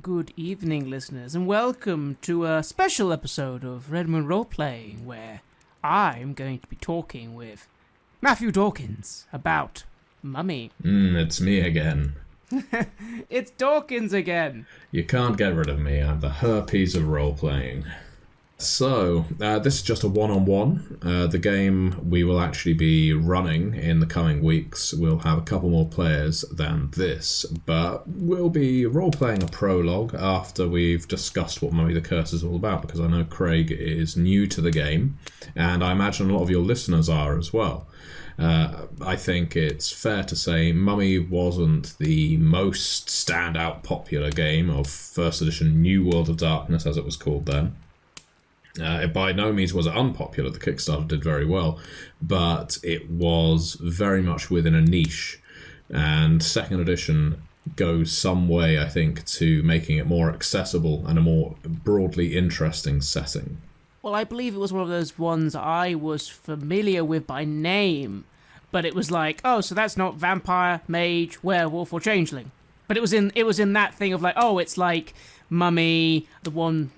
good evening, listeners, and welcome to a special episode of Red Moon Roleplaying, where I'm going to be talking with Matthew Dawkins about Mummy. It's me again. It's Dawkins again. You can't get rid of me. I'm the herpes of role-playing. So, this is just a one-on-one. The game we will actually be running in the coming weeks will have a couple more players than this, but we'll be role-playing a prologue after we've discussed what Mummy the Curse is all about, because I know Craig is new to the game, and I imagine a lot of your listeners are as well. I think it's fair to say Mummy wasn't the most standout popular game of first edition New World of Darkness, as it was called then. By no means was it unpopular. The Kickstarter did very well, but it was very much within a niche, and second edition goes some way, I think, to making it more accessible and a more broadly interesting setting. Well, I believe it was one of those ones I was familiar with by name, but it was like, oh, so that's not vampire, mage, werewolf, or changeling. But it was in that thing of like, oh, it's like Mummy, the one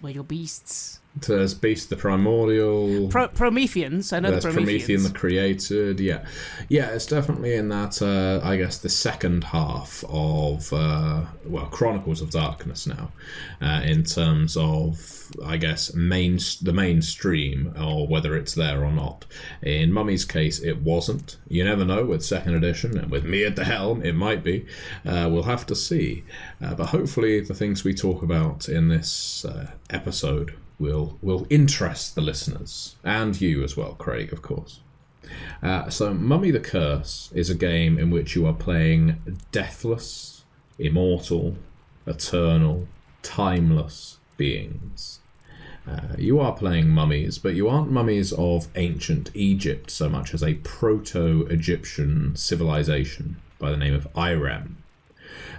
where you're beasts. There's Beast the Primordial. Prometheans, I know the Prometheans. There's Promethean the Created, yeah. Yeah, it's definitely in that, I guess, the second half of, Chronicles of Darkness now, in terms of, I guess, the mainstream, or whether it's there or not. In Mummy's case, it wasn't. You never know with second edition, and with me at the helm, it might be. We'll have to see. But hopefully the things we talk about in this episode will interest the listeners, and you as well, Craig, of course. So Mummy the Curse is a game in which you are playing deathless, immortal, eternal, timeless beings. You are playing mummies, but you aren't mummies of ancient Egypt so much as a proto-Egyptian civilization by the name of Irem.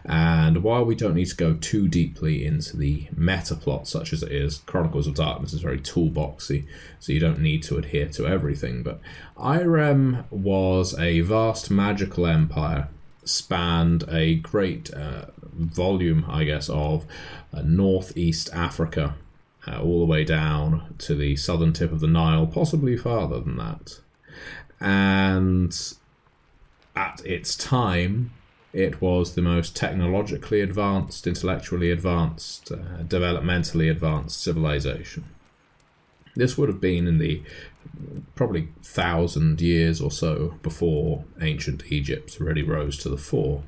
And while we don't need to go too deeply into the meta plot, such as it is, Chronicles of Darkness is very toolboxy, so you don't need to adhere to everything. But Irem was a vast magical empire, spanned a great volume, I guess, of northeast Africa, all the way down to the southern tip of the Nile, possibly farther than that. And at its time, it was the most technologically advanced, intellectually advanced, developmentally advanced civilization. This would have been in the probably 1,000 years or so before ancient Egypt really rose to the fore.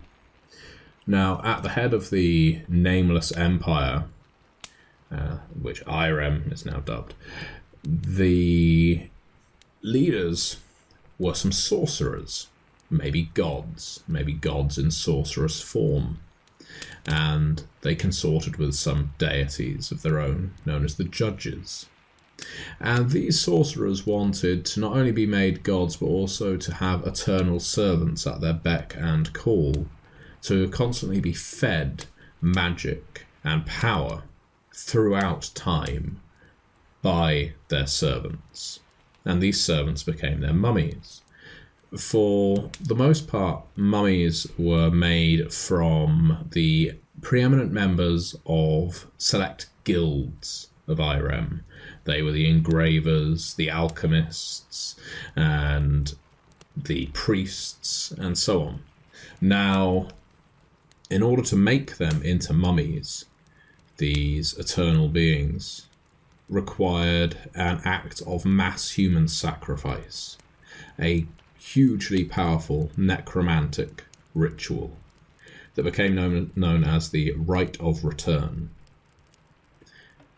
Now, at the head of the nameless empire, which Irem is now dubbed, the leaders were some sorcerers. Maybe gods in sorcerous form. And they consorted with some deities of their own, known as the judges. And these sorcerers wanted to not only be made gods, but also to have eternal servants at their beck and call, to constantly be fed magic and power throughout time by their servants. And these servants became their mummies. For the most part, mummies were made from the preeminent members of select guilds of Irem. They were the engravers, the alchemists, and the priests, and so on. Now, in order to make them into mummies, these eternal beings required an act of mass human sacrifice, a hugely powerful necromantic ritual that became known as the Rite of Return.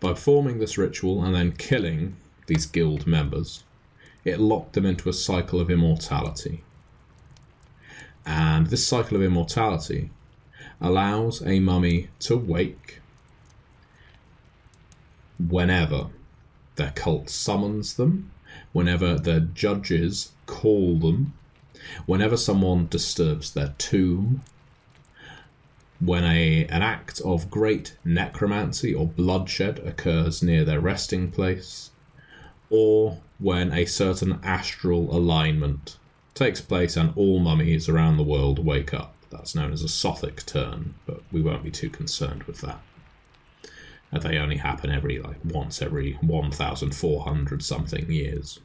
By performing this ritual and then killing these guild members, it locked them into a cycle of immortality. And this cycle of immortality allows a mummy to wake whenever their cult summons them, whenever their judges call them, whenever someone disturbs their tomb, when an act of great necromancy or bloodshed occurs near their resting place, or when a certain astral alignment takes place and all mummies around the world wake up. That's known as a Sothic turn, but we won't be too concerned with that. and they only happen once every 1,400 something years.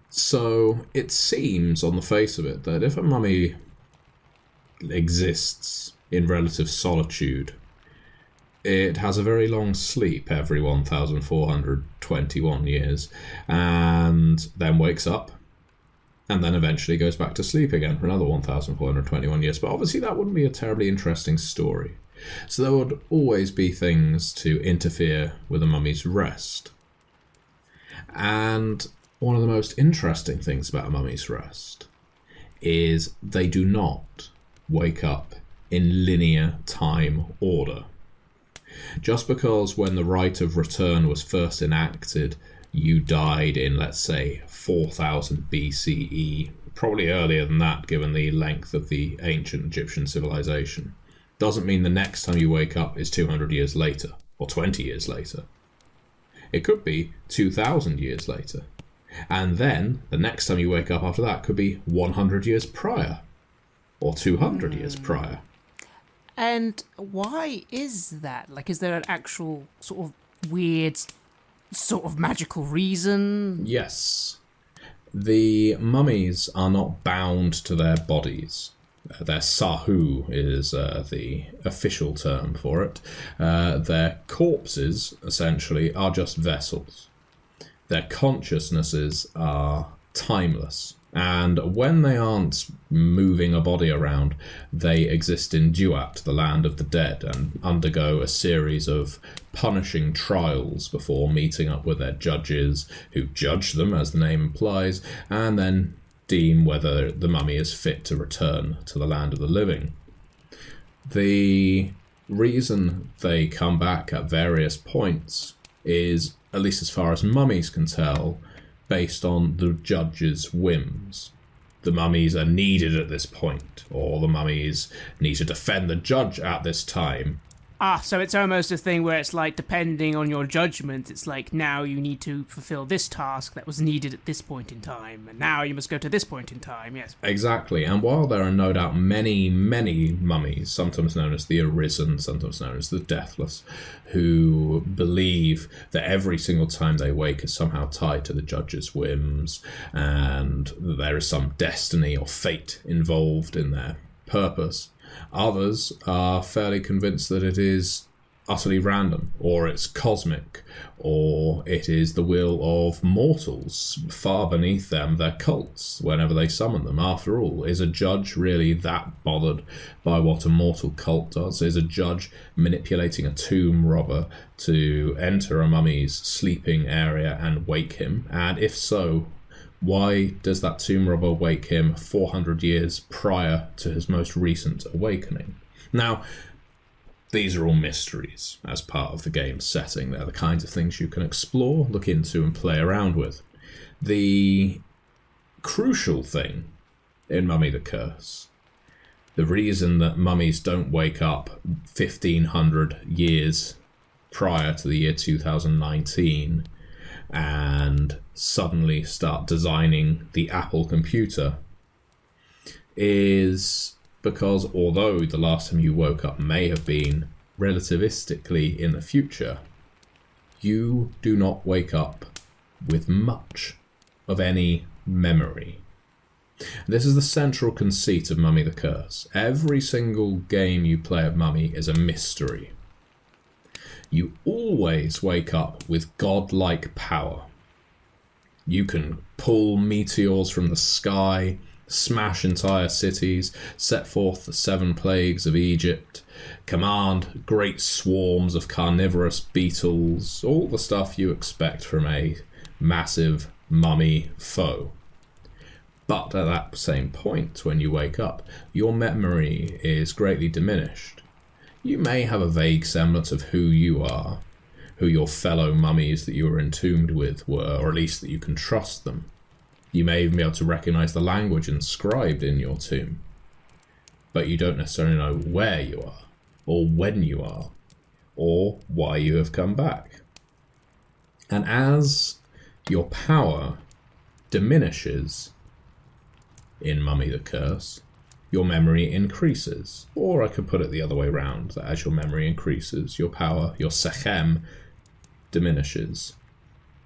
So it seems on the face of it that if a mummy exists in relative solitude, it has a very long sleep every 1,421 years, and then wakes up, and then eventually goes back to sleep again for another 1,421 years. But obviously that wouldn't be a terribly interesting story. So there would always be things to interfere with a mummy's rest. And one of the most interesting things about a mummy's rest is they do not wake up in linear time order. Just because when the right of return was first enacted, you died in, let's say, 4000 BCE, probably earlier than that given the length of the ancient Egyptian civilization, doesn't mean the next time you wake up is 200 years later, or 20 years later. It could be 2,000 years later. And then the next time you wake up after that could be 100 years prior, or 200 years prior. And why is that? Like, is there an actual sort of weird, sort of magical reason? Yes. The mummies are not bound to their bodies. Their sahu is the official term for it. Their corpses, essentially, are just vessels. Their consciousnesses are timeless. And when they aren't moving a body around, they exist in Duat, the land of the dead, and undergo a series of punishing trials before meeting up with their judges, who judge them, as the name implies, and then deem whether the mummy is fit to return to the land of the living. The reason they come back at various points is, at least as far as mummies can tell, based on the judge's whims. The mummies are needed at this point, or the mummies need to defend the judge at this time. So it's almost a thing where it's like, depending on your judgment, it's like, now you need to fulfill this task that was needed at this point in time, and now you must go to this point in time, yes. Exactly, and while there are no doubt many, many mummies, sometimes known as the Arisen, sometimes known as the Deathless, who believe that every single time they wake is somehow tied to the judge's whims, and there is some destiny or fate involved in their purpose, others are fairly convinced that it is utterly random, or it's cosmic, or it is the will of mortals far beneath them, their cults, whenever they summon them. After all, is a judge really that bothered by what a mortal cult does? Is a judge manipulating a tomb robber to enter a mummy's sleeping area and wake him? And if so, why does that tomb robber wake him 400 years prior to his most recent awakening? Now, these are all mysteries as part of the game's setting. They're the kinds of things you can explore, look into, and play around with. The crucial thing in Mummy the Curse, the reason that mummies don't wake up 1,500 years prior to the year 2019 and suddenly start designing the Apple computer, is because although the last time you woke up may have been relativistically in the future, you do not wake up with much of any memory. This is the central conceit of Mummy the Curse. Every single game you play of Mummy is a mystery. You always wake up with godlike power. You can pull meteors from the sky, smash entire cities, set forth the 7 plagues of Egypt, command great swarms of carnivorous beetles, all the stuff you expect from a massive mummy foe. But at that same point, when you wake up, your memory is greatly diminished. You may have a vague semblance of who you are, who your fellow mummies that you were entombed with were, or at least that you can trust them. You may even be able to recognise the language inscribed in your tomb. But you don't necessarily know where you are, or when you are, or why you have come back. And as your power diminishes in Mummy the Curse, your memory increases. Or I could put it the other way round, that as your memory increases, your power, your sechem, diminishes.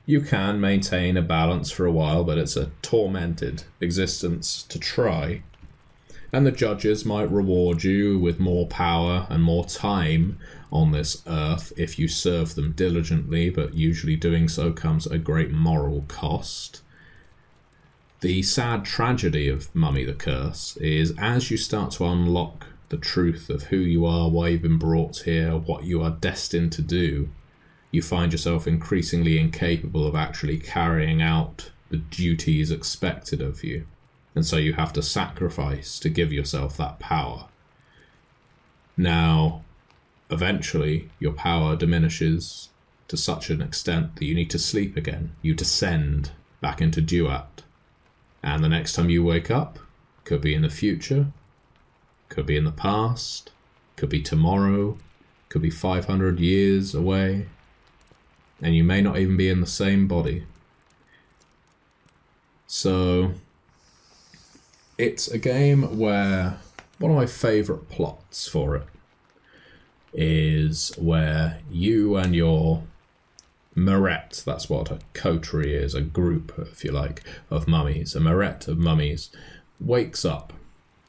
You can maintain a balance for a while, but it's a tormented existence to try. And the judges might reward you with more power and more time on this earth if you serve them diligently, but usually doing so comes at a great moral cost. The sad tragedy of Mummy the Curse is as you start to unlock the truth of who you are, why you've been brought here, what you are destined to do, you find yourself increasingly incapable of actually carrying out the duties expected of you. And so you have to sacrifice to give yourself that power. Now, eventually, your power diminishes to such an extent that you need to sleep again. You descend back into duat. And the next time you wake up, could be in the future, could be in the past, could be tomorrow, could be 500 years away, and you may not even be in the same body. So, it's a game where one of my favourite plots for it is where you and your Meret, that's what a coterie is, a group, if you like, of mummies, a Meret of mummies, wakes up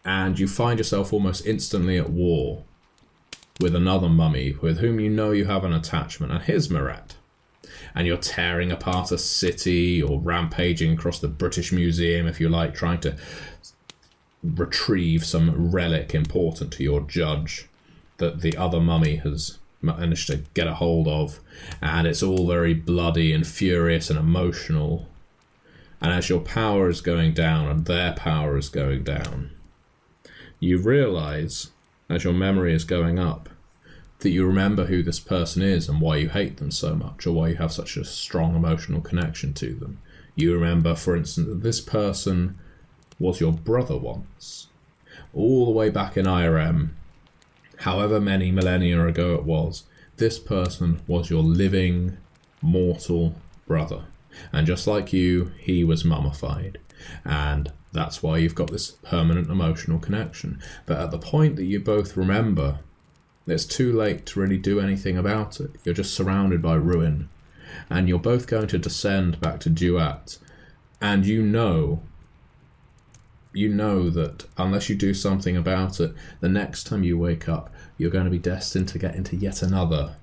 and you find yourself almost instantly at war with another mummy with whom you know you have an attachment, and his Meret. And you're tearing apart a city or rampaging across the British Museum, if you like, trying to retrieve some relic important to your judge that the other mummy has managed to get a hold of, and it's all very bloody and furious and emotional. And as your power is going down and their power is going down, you realise, as your memory is going up, that you remember who this person is and why you hate them so much, or why you have such a strong emotional connection to them. You remember, for instance, that this person was your brother once, all the way back in Irem, however many millennia ago it was. This person was your living, mortal brother. And just like you, he was mummified. And that's why you've got this permanent emotional connection. But at the point that you both remember, it's too late to really do anything about it. You're just surrounded by ruin. And you're both going to descend back to duat. And you know that unless you do something about it, the next time you wake up, you're going to be destined to get into yet another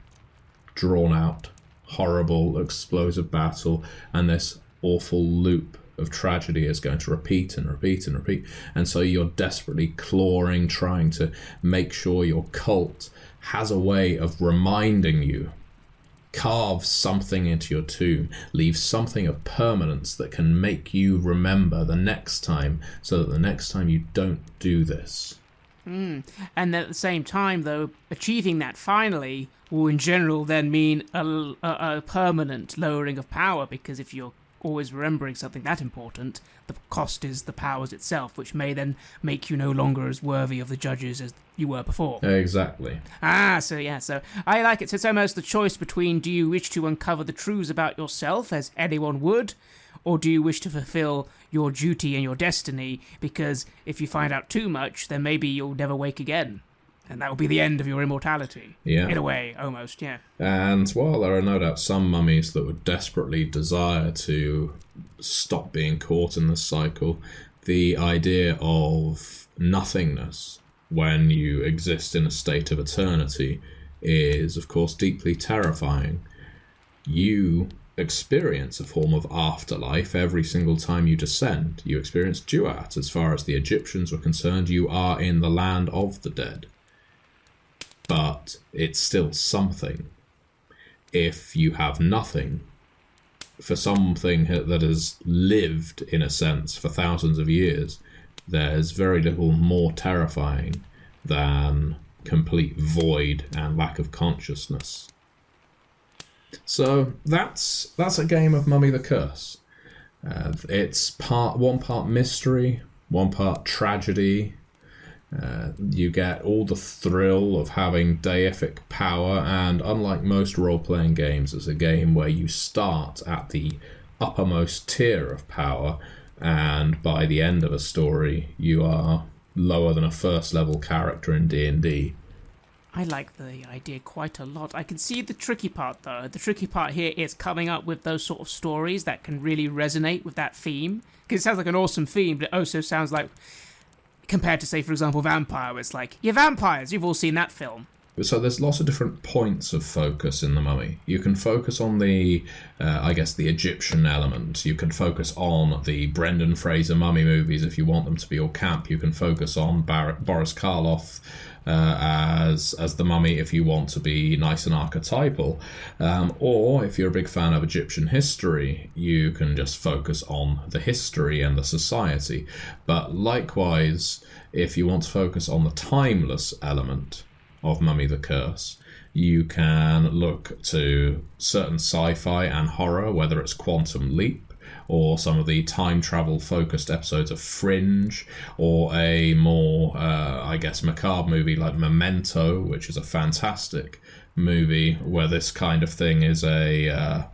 drawn-out, horrible, explosive battle, and this awful loop of tragedy is going to repeat and repeat and repeat. And so you're desperately clawing, trying to make sure your cult has a way of reminding you, carve something into your tomb, leave something of permanence that can make you remember the next time, so that the next time you don't do this. And at the same time, though, achieving that finally will in general then mean a permanent lowering of power, because if you're always remembering something that important, the cost is the powers itself, which may then make you no longer as worthy of the judges as you were before. Exactly. So I like it. So it's almost the choice between, do you wish to uncover the truths about yourself, as anyone would, or do you wish to fulfill your duty and your destiny, because if you find out too much, then maybe you'll never wake again. And that will be the end of your immortality. Yeah. In a way, almost, yeah. And while there are no doubt some mummies that would desperately desire to stop being caught in this cycle, the idea of nothingness when you exist in a state of eternity is, of course, deeply terrifying. You experience a form of afterlife every single time you descend. You experience duat. As far as the Egyptians were concerned, you are in the land of the dead. But it's still something. If you have nothing, for something that has lived, in a sense, for thousands of years, there's very little more terrifying than complete void and lack of consciousness. So that's a game of Mummy the Curse. It's one part mystery, one part tragedy. You get all the thrill of having deific power, and unlike most role-playing games, it's a game where you start at the uppermost tier of power, and by the end of a story, you are lower than a first-level character in D&D. I like the idea quite a lot. I can see the tricky part, though. The tricky part here is coming up with those sort of stories that can really resonate with that theme. Because it sounds like an awesome theme, but it also sounds like, compared to, say, for example, Vampire, where it's like, you're vampires, you've all seen that film. So there's lots of different points of focus in The Mummy. You can focus on the Egyptian element. You can focus on the Brendan Fraser mummy movies if you want them to be all camp. You can focus on Boris Karloff as the mummy if you want to be nice and archetypal. Or if you're a big fan of Egyptian history, you can just focus on the history and the society. But likewise, if you want to focus on the timeless element of Mummy the Curse, you can look to certain sci-fi and horror, whether it's Quantum Leap or some of the time travel focused episodes of Fringe, or a more macabre movie like Memento, which is a fantastic movie where this kind of thing is a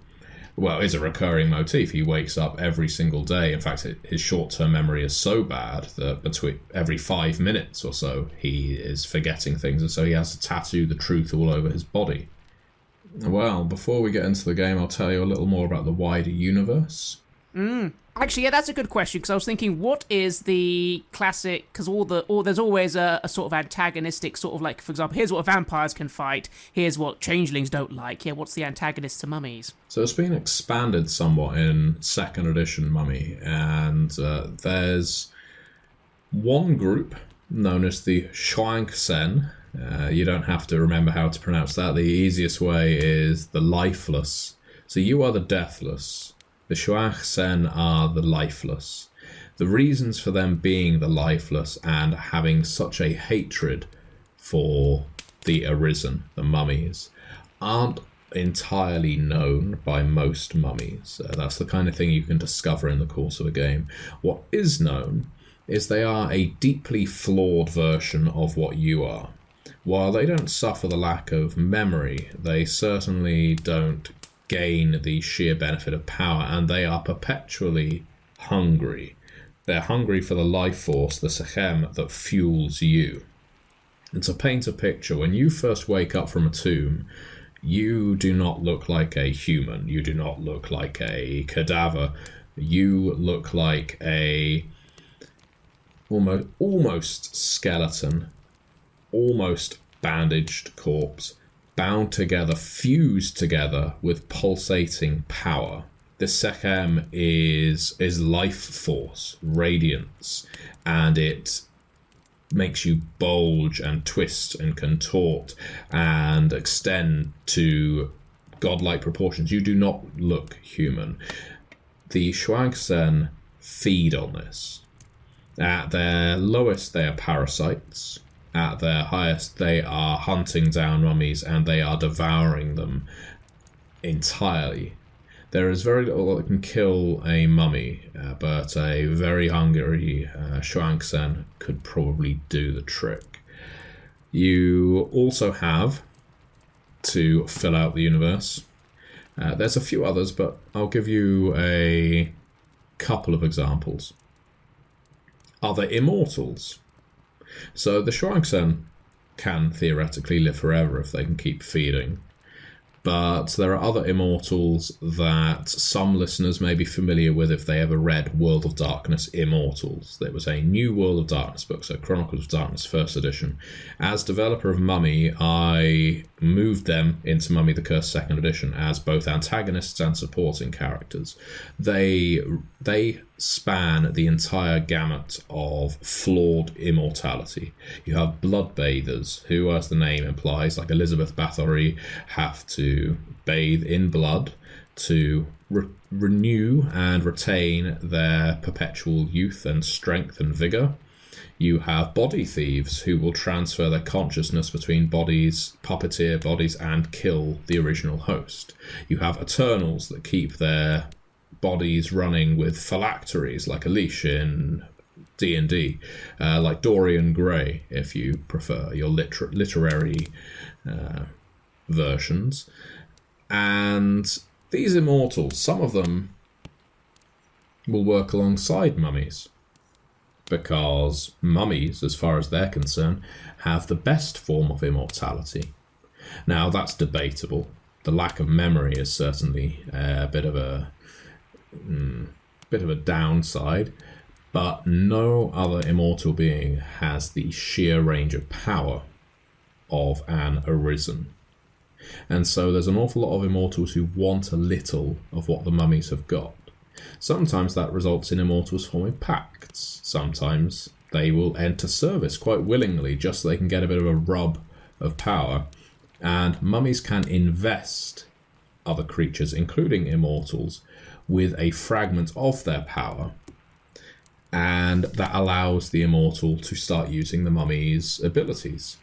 recurring motif. He wakes up every single day. In fact, his short-term memory is so bad that between every 5 minutes or so, he is forgetting things, and so he has to tattoo the truth all over his body. Well, before we get into the game, I'll tell you a little more about the wider universe. Actually, yeah, that's a good question, because I was thinking, what is the classic, because there's always a sort of antagonistic sort of like, for example, here's what vampires can fight, here's what changelings don't like, yeah, what's the antagonist to mummies? So it's been expanded somewhat in 2nd edition Mummy, and there's one group known as the Shuangsen. You don't have to remember how to pronounce that. The easiest way is the lifeless. So you are the deathless. The Shuangsen are the lifeless. The reasons for them being the lifeless and having such a hatred for the Arisen, the mummies, aren't entirely known by most mummies. That's the kind of thing you can discover in the course of a game. What is known is they are a deeply flawed version of what you are. While they don't suffer the lack of memory, they certainly don't gain the sheer benefit of power, and they are perpetually hungry. They're hungry for the life force, the sechem, that fuels you. And to paint a picture, when you first wake up from a tomb, you do not look like a human. You do not look like a cadaver. You look like a almost skeleton, almost bandaged corpse, bound together, fused together with pulsating power. The Sechem is life force, radiance, and it makes you bulge and twist and contort and extend to godlike proportions. You do not look human. The Shuangsen feed on this. At their lowest, they are parasites. At their highest, they are hunting down mummies, and they are devouring them entirely. There is very little that can kill a mummy, but a very hungry Shuangsen could probably do the trick. You also have, to fill out the universe, there's a few others, but I'll give you a couple of examples. Other immortals. So the Shuangsen can theoretically live forever if they can keep feeding. But there are other immortals that some listeners may be familiar with if they ever read World of Darkness Immortals. There was a new World of Darkness book, so Chronicles of Darkness 1st edition. As developer of Mummy, I moved them into Mummy the Curse 2nd edition as both antagonists and supporting characters. They span the entire gamut of flawed immortality. You have bloodbathers, who, as the name implies, like Elizabeth Bathory, have to bathe in blood to renew and retain their perpetual youth and strength and vigour. You have body thieves, who will transfer their consciousness between bodies, puppeteer bodies, and kill the original host. You have Eternals that keep their bodies running with phylacteries, like Elish in D&D, like Dorian Gray, if you prefer your literary versions. And these immortals, some of them will work alongside mummies. because mummies, as far as they're concerned, have the best form of immortality. Now, that's debatable. The lack of memory is certainly a bit of a downside, but no other immortal being has the sheer range of power of an Arisen. And so there's an awful lot of immortals who want a little of what the mummies have got. Sometimes that results in immortals forming pacts. Sometimes they will enter service quite willingly just so they can get a bit of a rub of power. And mummies can invest other creatures, including immortals, with a fragment of their power. And that allows the immortal to start using the mummy's abilities.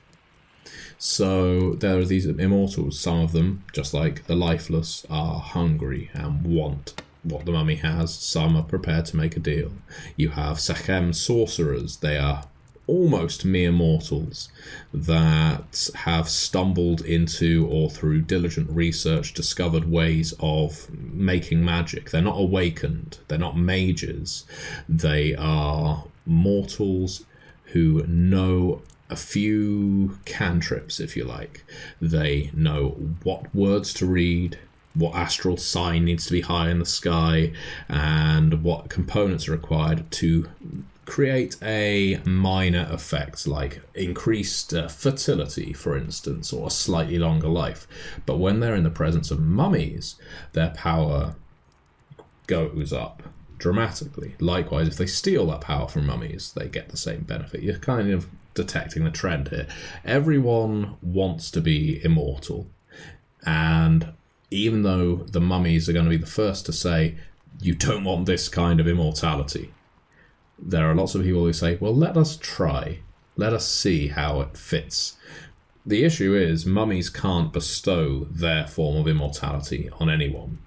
So there are these immortals, some of them, just like the lifeless, are hungry and want what the mummy has. Some are prepared to make a deal. You have Sechem sorcerers. They are almost mere mortals that have stumbled into, or through diligent research, discovered ways of making magic. They're not awakened. They're not mages. They are mortals who know a few cantrips, if you like. They know what words to read, what astral sign needs to be high in the sky, and what components are required to create a minor effect, like increased fertility, for instance, or a slightly longer life. But when they're in the presence of mummies, their power goes up dramatically. Likewise, if they steal that power from mummies, they get the same benefit. You're kind of detecting the trend here. Everyone wants to be immortal, and even though the mummies are going to be the first to say, you don't want this kind of immortality, there are lots of people who say, well, let us try. Let us see how it fits. The issue is, mummies can't bestow their form of immortality on anyone.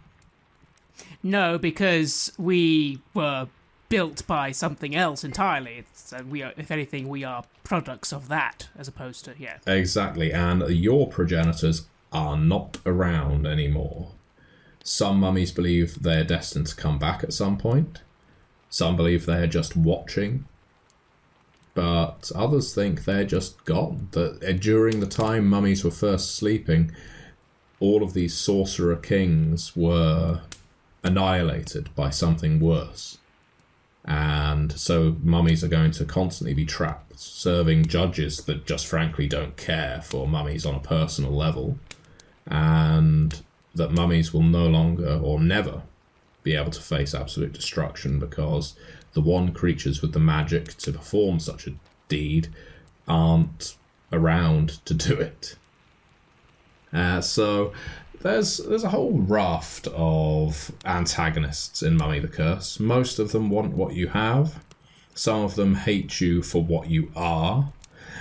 No, because we were built by something else entirely. So we are, if anything, we are products of that, as opposed to, yeah. Exactly, and your progenitors are not around anymore. Some mummies believe they're destined to come back at some point. Some believe they're just watching. But others think they're just gone. That during the time mummies were first sleeping, all of these sorcerer kings were annihilated by something worse. And so mummies are going to constantly be trapped, serving judges that just frankly don't care for mummies on a personal level. And that mummies will no longer or never be able to face absolute destruction, because the one creatures with the magic to perform such a deed aren't around to do it. So there's a whole raft of antagonists in Mummy the Curse. Most of them want what you have. Some of them hate you for what you are.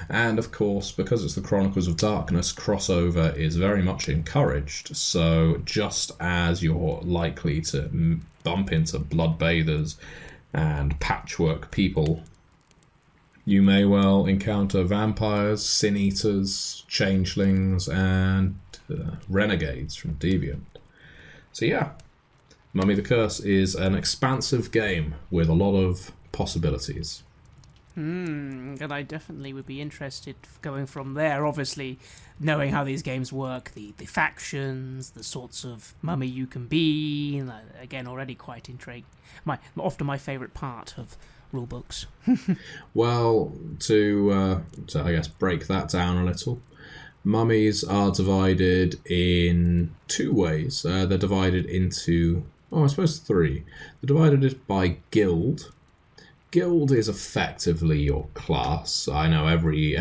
And of course, because it's the Chronicles of Darkness, crossover is very much encouraged. So just as you're likely to bump into bloodbathers and patchwork people, you may well encounter vampires, sin eaters, changelings, and renegades from Deviant. So yeah, Mummy the Curse is an expansive game with a lot of possibilities. And I definitely would be interested going from there, obviously knowing how these games work, the factions, the sorts of mummy you can be. Again, already quite intrigued. Often my favourite part of rulebooks. Well, to I guess break that down a little, mummies are divided in two ways. They're divided into, I suppose three. They're divided by guild. Guild is effectively your class. I know every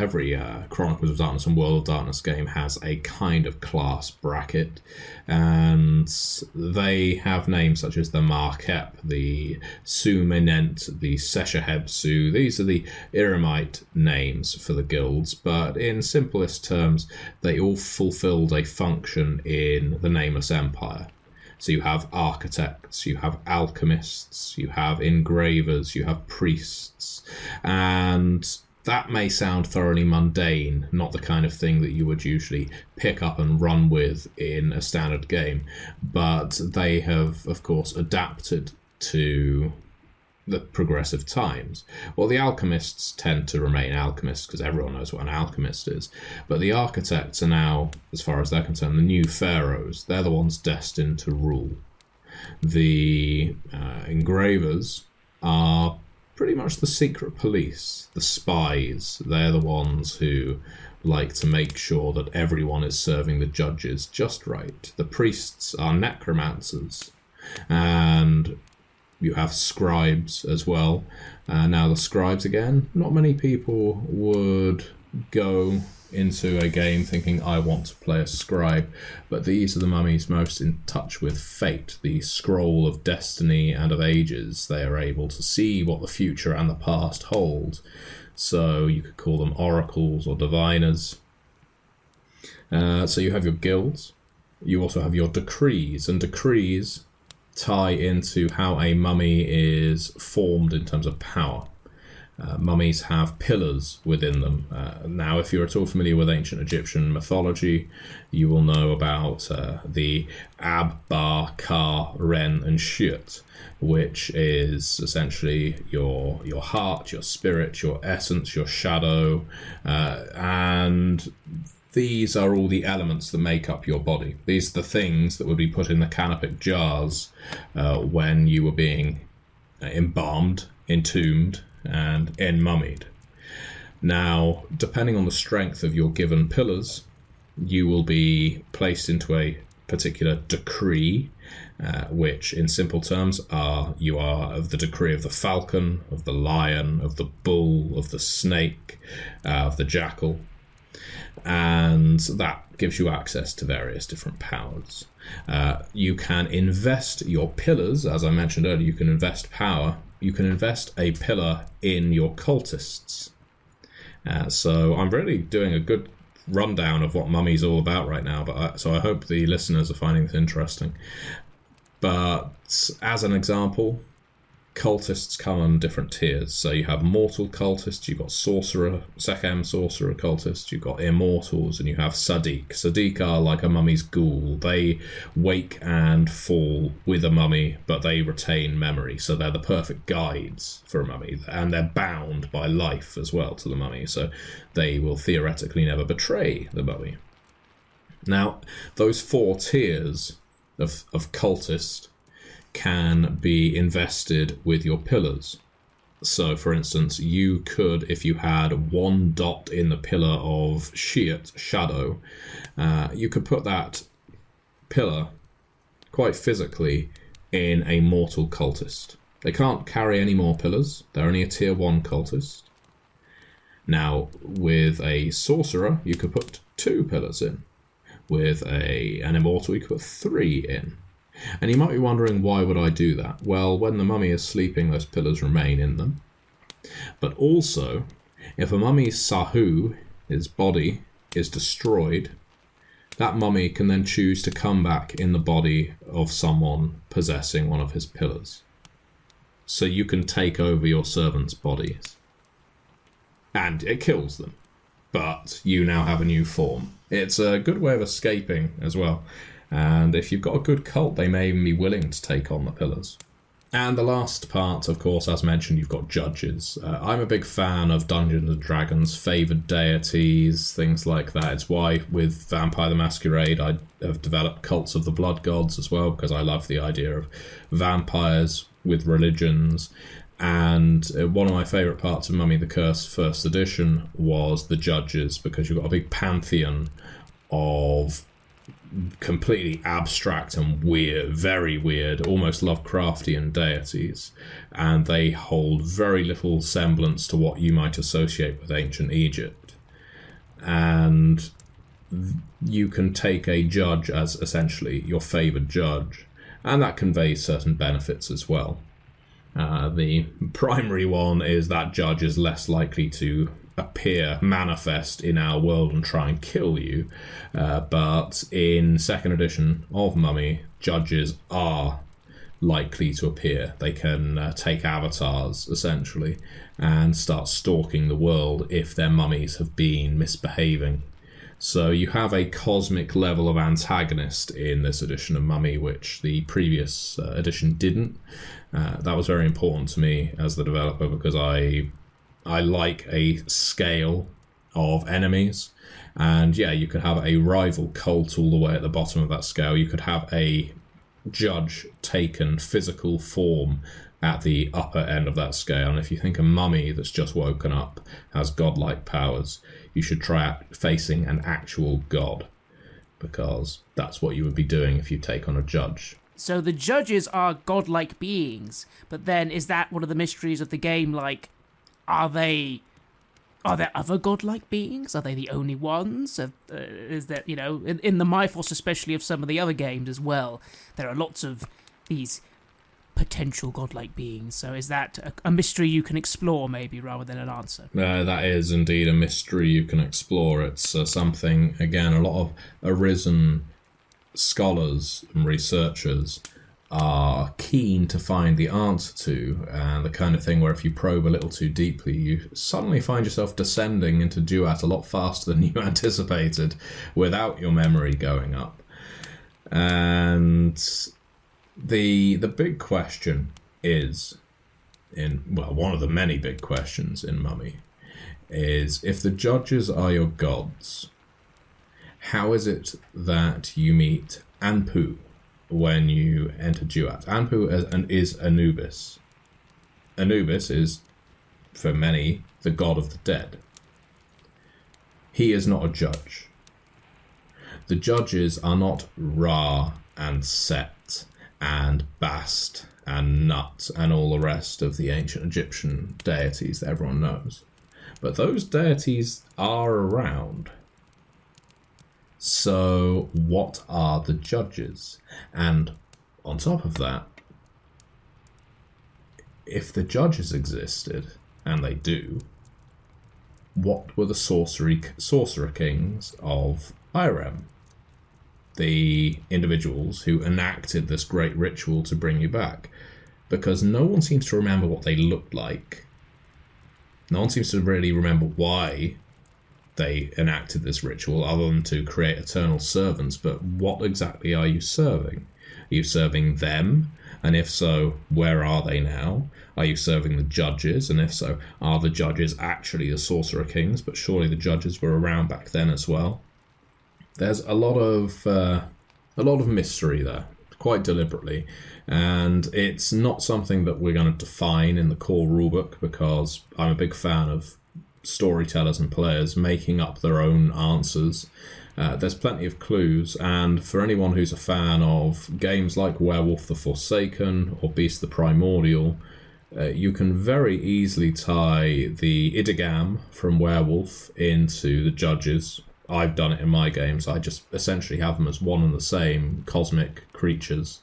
Chronicles of Darkness and World of Darkness game has a kind of class bracket, and they have names such as the Markep, the Sumenent, the Seshahebsu. These are the Iremite names for the guilds, but in simplest terms, they all fulfilled a function in the Nameless Empire. So you have architects, you have alchemists, you have engravers, you have priests, and that may sound thoroughly mundane, not the kind of thing that you would usually pick up and run with in a standard game, but they have, of course, adapted to the progressive times. Well, the alchemists tend to remain alchemists because everyone knows what an alchemist is. But the architects are now, as far as they're concerned, the new pharaohs. They're the ones destined to rule. The engravers are pretty much the secret police, the spies. They're the ones who like to make sure that everyone is serving the judges just right. The priests are necromancers, and you have scribes as well. Now the scribes, again, not many people would go into a game thinking, I want to play a scribe, but these are the mummies most in touch with fate, the scroll of destiny and of ages. They are able to see what the future and the past hold, so you could call them oracles or diviners. So you have your guilds, you also have your decrees, and decrees tie into how a mummy is formed in terms of power. Mummies have pillars within them. Now, if you're at all familiar with ancient Egyptian mythology, you will know about the Ab, Ba, Ka, Ren, and Shut, which is essentially your heart, your spirit, your essence, your shadow, and these are all the elements that make up your body. These are the things that would be put in the canopic jars when you were being embalmed, entombed, and enmummied. Now, depending on the strength of your given pillars, you will be placed into a particular decree, which in simple terms you are of the decree of the falcon, of the lion, of the bull, of the snake, of the jackal, and that gives you access to various different powers. You can invest your pillars, as I mentioned earlier, you can invest power. You can invest a pillar in your cultists. So I'm really doing a good rundown of what Mummy's all about right now, so I hope the listeners are finding this interesting. But as an example, cultists come on different tiers. So you have mortal cultists, you've got sorcerer, Sekhem sorcerer cultists, you've got immortals, and you have Sadiq. Sadiq are like a mummy's ghoul. They wake and fall with a mummy, but they retain memory. So they're the perfect guides for a mummy, and they're bound by life as well to the mummy. So they will theoretically never betray the mummy. Now, those 4 tiers of cultist can be invested with your pillars. So, for instance, you could, if you had 1 dot in the pillar of Shiat, shadow, you could put that pillar quite physically in a mortal cultist. They can't carry any more pillars. They're only a tier 1 cultist. Now, with a sorcerer, you could put 2 pillars in. With an immortal, you could put 3 in. And you might be wondering, why would I do that? Well, when the mummy is sleeping, those pillars remain in them. But also, if a mummy's sahu, his body, is destroyed, that mummy can then choose to come back in the body of someone possessing one of his pillars. So you can take over your servants' bodies. And it kills them. But you now have a new form. It's a good way of escaping as well. And if you've got a good cult, they may even be willing to take on the pillars. And the last part, of course, as mentioned, you've got judges. I'm a big fan of Dungeons & Dragons, favoured deities, things like that. It's why with Vampire the Masquerade I have developed cults of the blood gods as well, because I love the idea of vampires with religions. And one of my favourite parts of Mummy the Curse First Edition was the judges, because you've got a big pantheon of completely abstract and weird, very weird, almost Lovecraftian deities, and they hold very little semblance to what you might associate with ancient Egypt. And you can take a judge as essentially your favoured judge, and that conveys certain benefits as well. The primary one is that judge is less likely to manifest in our world and try and kill you, but in second edition of Mummy, judges are likely to appear. They can take avatars essentially and start stalking the world if their mummies have been misbehaving. So you have a cosmic level of antagonist in this edition of Mummy, which the previous edition didn't. That was very important to me as the developer, because I like a scale of enemies. And yeah, you could have a rival cult all the way at the bottom of that scale. You could have a judge taken physical form at the upper end of that scale. And if you think a mummy that's just woken up has godlike powers, you should try facing an actual god, because that's what you would be doing if you take on a judge. So the judges are godlike beings, but then is that one of the mysteries of the game? Like, are there other godlike beings? Are they the only ones? Is that, in the Mythos, especially of some of the other games as well, there are lots of these potential godlike beings. So is that a mystery you can explore, maybe, rather than an answer? That is indeed a mystery you can explore. It's something, again, a lot of arisen scholars and researchers are keen to find the answer to, and the kind of thing where if you probe a little too deeply, you suddenly find yourself descending into Duat a lot faster than you anticipated without your memory going up. And the big question is, one of the many big questions in Mummy, is if the judges are your gods, how is it that you meet Anpu when you enter Duat? Anpu is Anubis. Anubis is, for many, the god of the dead. He is not a judge. The judges are not Ra and Set and Bast and Nut and all the rest of the ancient Egyptian deities that everyone knows. But those deities are around. So what are the judges? And on top of that, if the judges existed, and they do, what were the sorcerer kings of Irem? The individuals who enacted this great ritual to bring you back. Because no one seems to remember what they looked like. No one seems to really remember why they enacted this ritual, other than to create eternal servants. But what exactly are you serving? Are you serving them? And if so, where are they now? Are you serving the judges? And if so, are the judges actually the sorcerer kings? But surely the judges were around back then as well. There's a lot of mystery there, quite deliberately, and it's not something that we're going to define in the core rulebook, because I'm a big fan of storytellers and players making up their own answers. There's plenty of clues, and for anyone who's a fan of games like Werewolf the Forsaken or Beast the Primordial, you can very easily tie the Idagam from Werewolf into the judges. I've done it in my games. I just essentially have them as one and the same cosmic creatures.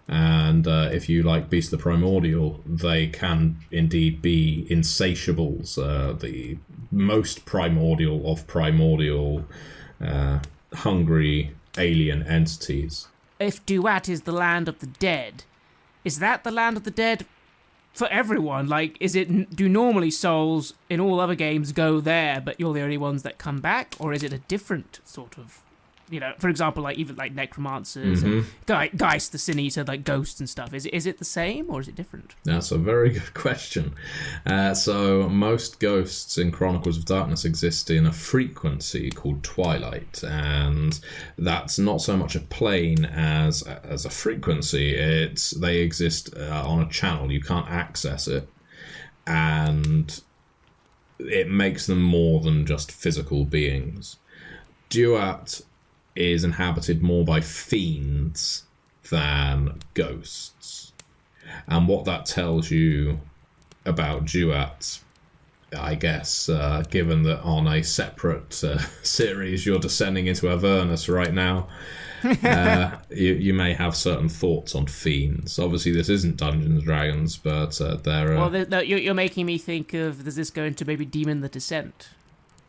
And if you like Beast the Primordial, they can indeed be insatiables, the most primordial of primordial, hungry alien entities. If Duat is the land of the dead, is that the land of the dead for everyone? Like, do normally souls in all other games go there, but you're the only ones that come back? Or is it a different sort of, for example, like even like necromancers and Geist, the sin eater, like ghosts and stuff. Is it the same or is it different? That's a very good question. So most ghosts in Chronicles of Darkness exist in a frequency called Twilight, and that's not so much a plane as a frequency. They exist on a channel. You can't access it, and it makes them more than just physical beings. Duat is inhabited more by fiends than ghosts. And what that tells you about Duat, I guess, given that on a separate series you're descending into Avernus right now, you may have certain thoughts on fiends. Obviously this isn't Dungeons & Dragons, but there are... Well, you're making me think of, is this going to maybe Demon the Descent?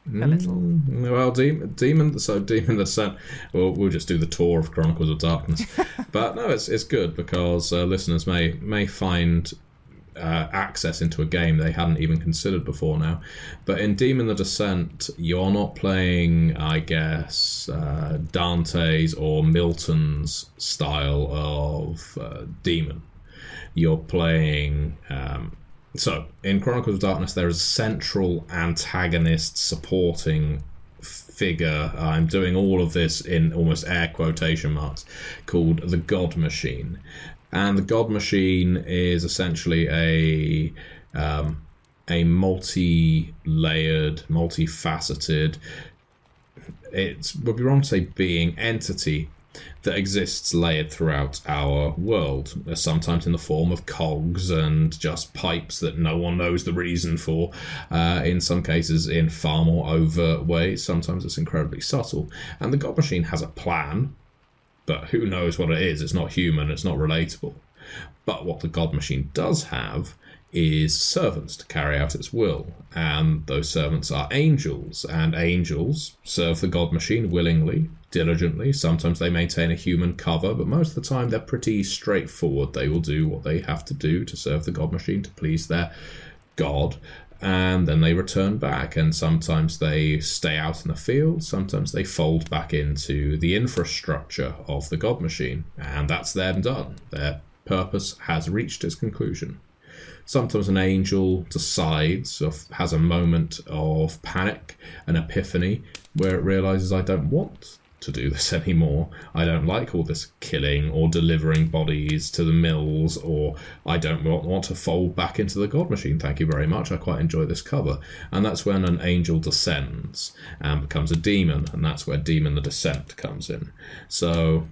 A little. Well, Demon the Descent. We'll just do the tour of Chronicles of Darkness. But no, it's good because listeners may find access into a game they hadn't even considered before now. But in Demon the Descent, you're not playing, I guess, Dante's or Milton's style of demon. You're playing... So, in Chronicles of Darkness, there is a central antagonist supporting figure. I'm doing all of this in almost air quotation marks, called the God Machine. And the God Machine is essentially a multi-layered, multifaceted, it would be wrong to say being, entity that exists layered throughout our world, sometimes in the form of cogs and just pipes that no one knows the reason for, in some cases in far more overt ways, sometimes it's incredibly subtle. And the God Machine has a plan, but who knows what it is. It's not human, it's not relatable. But what the God Machine does have is servants to carry out its will, and those servants are angels, and angels serve the God Machine willingly, diligently. Sometimes they maintain a human cover, but most of the time they're pretty straightforward. They will do what they have to do to serve the God Machine, to please their God, and then they return back, and sometimes they stay out in the field, sometimes they fold back into the infrastructure of the God Machine, and that's them done. Their purpose has reached its conclusion. Sometimes an angel decides, or has a moment of panic, an epiphany, where it realises, I don't want to do this anymore. I don't like all this killing or delivering bodies to the mills, or I don't want to fold back into the God Machine. Thank you very much. I quite enjoy this cover. And that's when an angel descends and becomes a demon, and that's where Demon the Descent comes in. So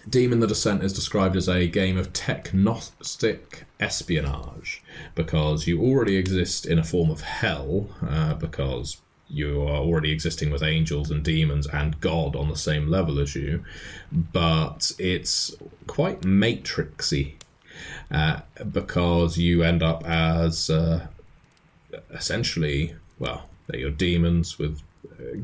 Demon the Descent is described as a game of technostic espionage, because you already exist in a form of hell, because you are already existing with angels and demons and God on the same level as you, but it's quite matrixy, because you end up as essentially, well, they're your demons with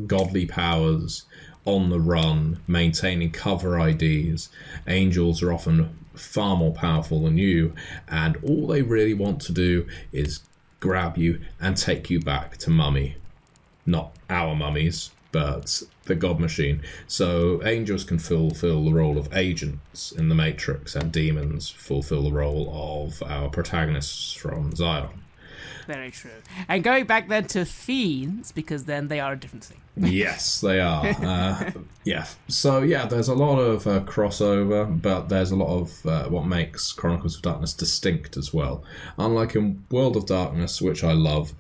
godly powers, on the run, maintaining cover IDs. Angels are often far more powerful than you, and all they really want to do is grab you and take you back to Mummy. Not our mummies, but the God Machine. So angels can fulfill the role of agents in the Matrix, and demons fulfill the role of our protagonists from Zion. Very true. And going back then to fiends, because then they are a different thing. Yes, they are. Yeah. So, yeah, there's a lot of crossover, but there's a lot of what makes Chronicles of Darkness distinct as well. Unlike in World of Darkness, which I love.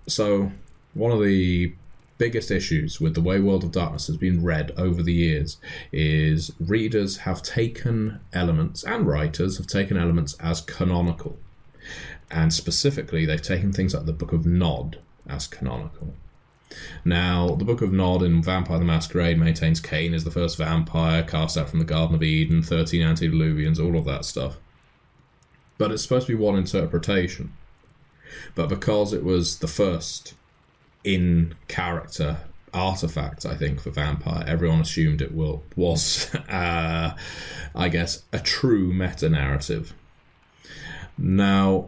So, one of the biggest issues with the way World of Darkness has been read over the years is readers have taken elements, and writers have taken elements as canonical. And specifically, they've taken things like the Book of Nod as canonical. Now, the Book of Nod in Vampire the Masquerade maintains Cain is the first vampire, cast out from the Garden of Eden, 13 antediluvians, all of that stuff. But it's supposed to be one interpretation. But because it was the first in-character artifact, I think, for vampire, everyone assumed it was, I guess, a true meta-narrative. Now,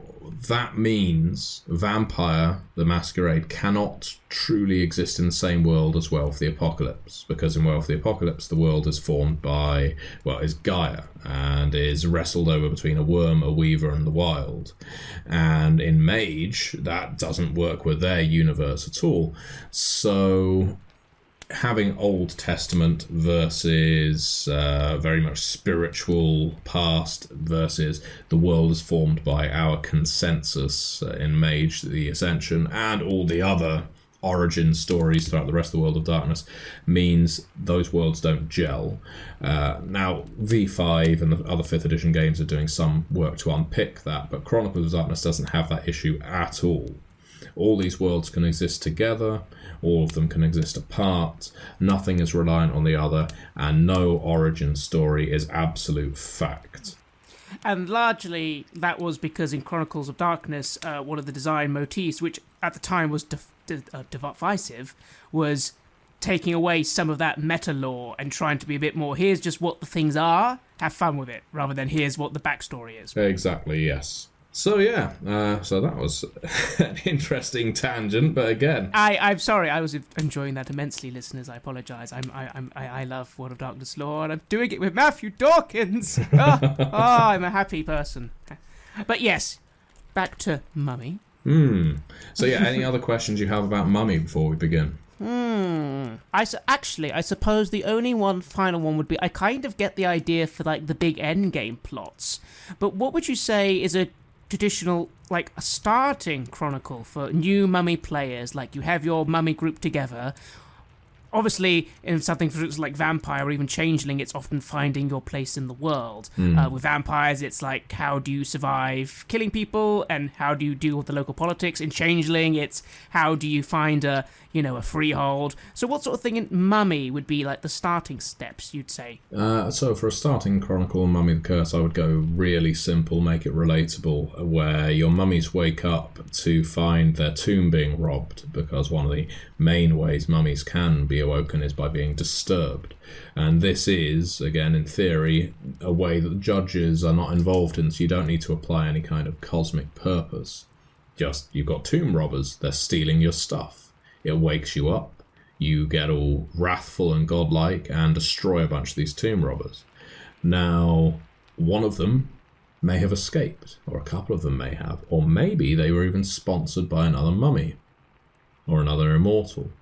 that means Vampire the Masquerade cannot truly exist in the same world as Wealth the Apocalypse, because in Wealth the Apocalypse the world is formed by, well, is Gaia, and is wrestled over between a worm, a weaver, and the wild. And in Mage, that doesn't work with their universe at all. So having Old Testament versus very much spiritual past versus the world is formed by our consensus in Mage, the Ascension, and all the other origin stories throughout the rest of the World of Darkness means those worlds don't gel. Now, V5 and the other 5th edition games are doing some work to unpick that, but Chronicles of Darkness doesn't have that issue at all. All these worlds can exist together, all of them can exist apart, nothing is reliant on the other, and no origin story is absolute fact. And largely that was because in Chronicles of Darkness, one of the design motifs, which at the time was divisive, was taking away some of that meta lore and trying to be a bit more, here's just what the things are, have fun with it, rather than here's what the backstory is. Exactly, yes. So yeah, so that was an interesting tangent, but again, I'm sorry, I was enjoying that immensely, listeners. I apologise. I love World of Darkness lore, and I'm doing it with Matthew Dawkins. I'm a happy person. But yes, back to Mummy. So yeah, any other questions you have about Mummy before we begin? I suppose the only final one would be, I kind of get the idea for like the big end game plots, but what would you say is a traditional, like a starting chronicle for new Mummy players? Like you have your Mummy group together. Obviously, in something like Vampire or even Changeling, it's often finding your place in the world. With vampires, it's like, how do you survive killing people, and how do you deal with the local politics? In Changeling, it's how do you find a freehold? So what sort of thing in Mummy would be like the starting steps, you'd say? So for a starting chronicle, Mummy the Curse, I would go really simple, make it relatable, where your mummies wake up to find their tomb being robbed, because one of the main ways mummies can be awoken is by being disturbed. And this is, again, in theory, a way that the judges are not involved in, so you don't need to apply any kind of cosmic purpose. Just, you've got tomb robbers, they're stealing your stuff. It wakes you up, you get all wrathful and godlike and destroy a bunch of these tomb robbers. Now, one of them may have escaped, or a couple of them may have, or maybe they were even sponsored by another mummy, or another immortal,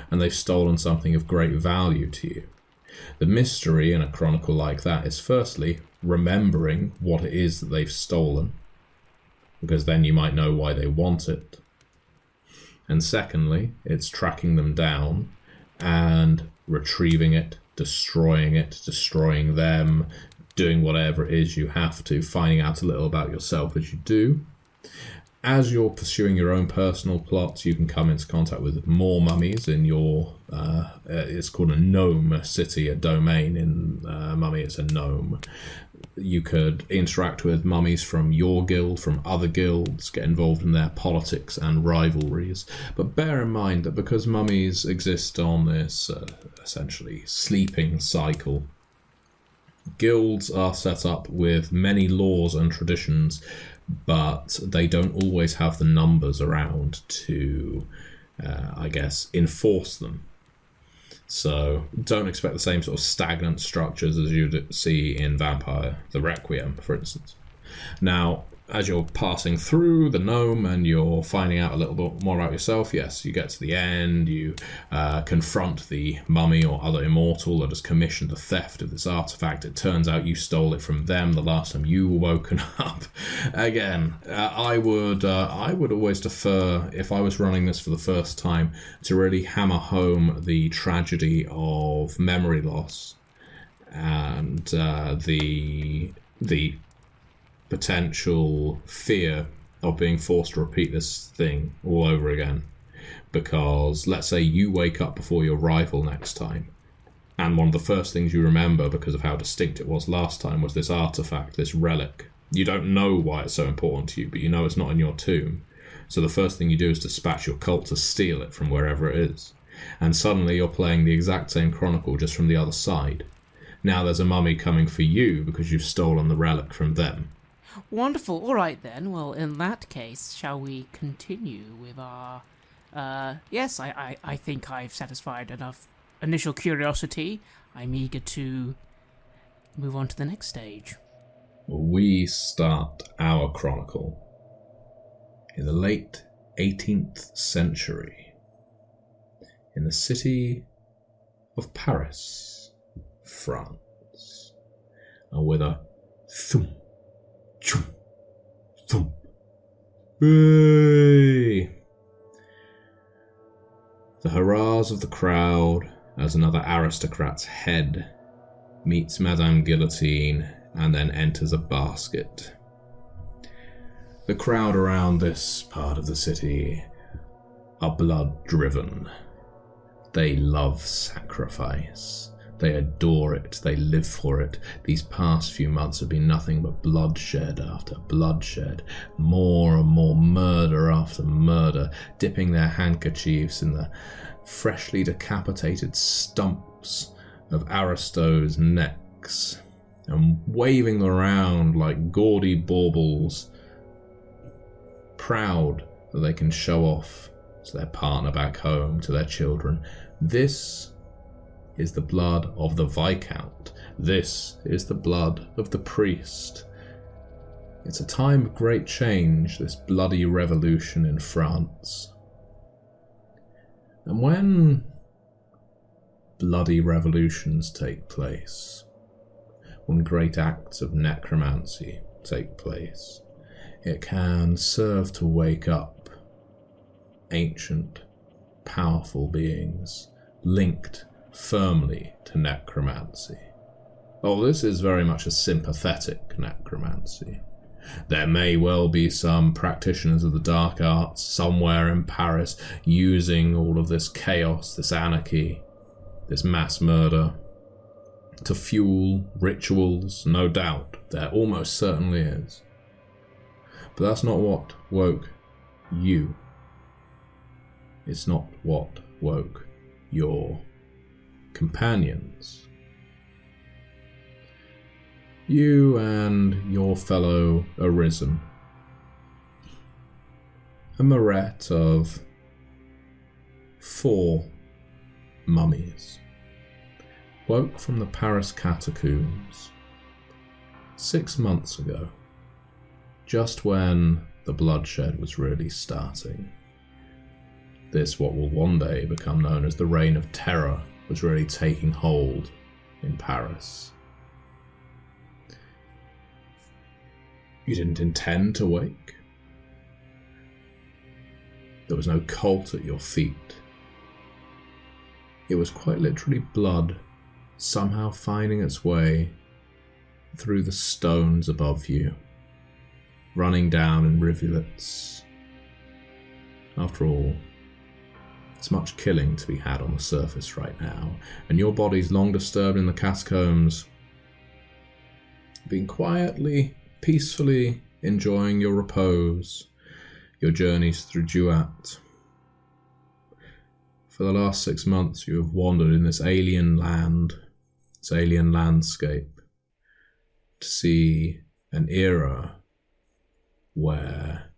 and they've stolen something of great value to you. The mystery in a chronicle like that is firstly remembering what it is that they've stolen, because then you might know why they want it. And secondly, it's tracking them down and retrieving it, destroying them, doing whatever it is you have to, finding out a little about yourself as you do. As you're pursuing your own personal plots, you can come into contact with more mummies in your, it's called a gnome city, a domain. In Mummy, it's a gnome. You could interact with mummies from your guild, from other guilds, get involved in their politics and rivalries. But bear in mind that because mummies exist on this essentially sleeping cycle, guilds are set up with many laws and traditions, but they don't always have the numbers around to, enforce them. So don't expect the same sort of stagnant structures as you'd see in Vampire, the Requiem, for instance. Now, as you're passing through the gnome and you're finding out a little bit more about yourself, yes, you get to the end, you confront the mummy or other immortal that has commissioned the theft of this artifact. It turns out you stole it from them the last time you were woken up. Again, I would always defer, if I was running this for the first time, to really hammer home the tragedy of memory loss and the potential fear of being forced to repeat this thing all over again. Because let's say you wake up before your rival next time, and one of the first things you remember, because of how distinct it was last time, was this artifact, this relic. You don't know why it's so important to you, but you know it's not in your tomb. So the first thing you do is dispatch your cult to steal it from wherever it is. And suddenly you're playing the exact same chronicle, just from the other side. Now there's a mummy coming for you because you've stolen the relic from them. Wonderful. All right, then. Well, in that case, shall we continue with our... yes, I think I've satisfied enough initial curiosity. I'm eager to move on to the next stage. We start our chronicle in the late 18th century in the city of Paris, France, and with a thump, chum, thump, hey! The hurrahs of the crowd as another aristocrat's head meets Madame Guillotine and then enters a basket. The crowd around this part of the city are blood-driven. They love sacrifice. They adore it. They live for it. These past few months have been nothing but bloodshed after bloodshed. More and more murder after murder, dipping their handkerchiefs in the freshly decapitated stumps of aristos' necks. and waving them around like gaudy baubles, proud that they can show off to their partner back home, to their children. This is the blood of the Viscount. This is the blood of the priest. It's a time of great change, this bloody revolution in France. And when bloody revolutions take place, when great acts of necromancy take place, it can serve to wake up ancient, powerful beings linked firmly to necromancy. Oh, this is very much a sympathetic necromancy. There may well be some practitioners of the dark arts somewhere in Paris using all of this chaos, this anarchy, this mass murder to fuel rituals, no doubt. There almost certainly is. But that's not what woke you. It's not what woke your companions. You and your fellow Arisen, a moret of 4 mummies, woke from the Paris catacombs 6 months ago, just when the bloodshed was really starting. This, what will one day become known as the Reign of Terror, was really taking hold in Paris. You didn't intend to wake. There was no cult at your feet. It was quite literally blood somehow finding its way through the stones above you, running down in rivulets. After all, there's much killing to be had on the surface right now, and your body's long disturbed in the catacombs, being quietly, peacefully enjoying your repose, your journeys through Duat. For the last 6 months you have wandered in this alien land, this alien landscape, to see an era where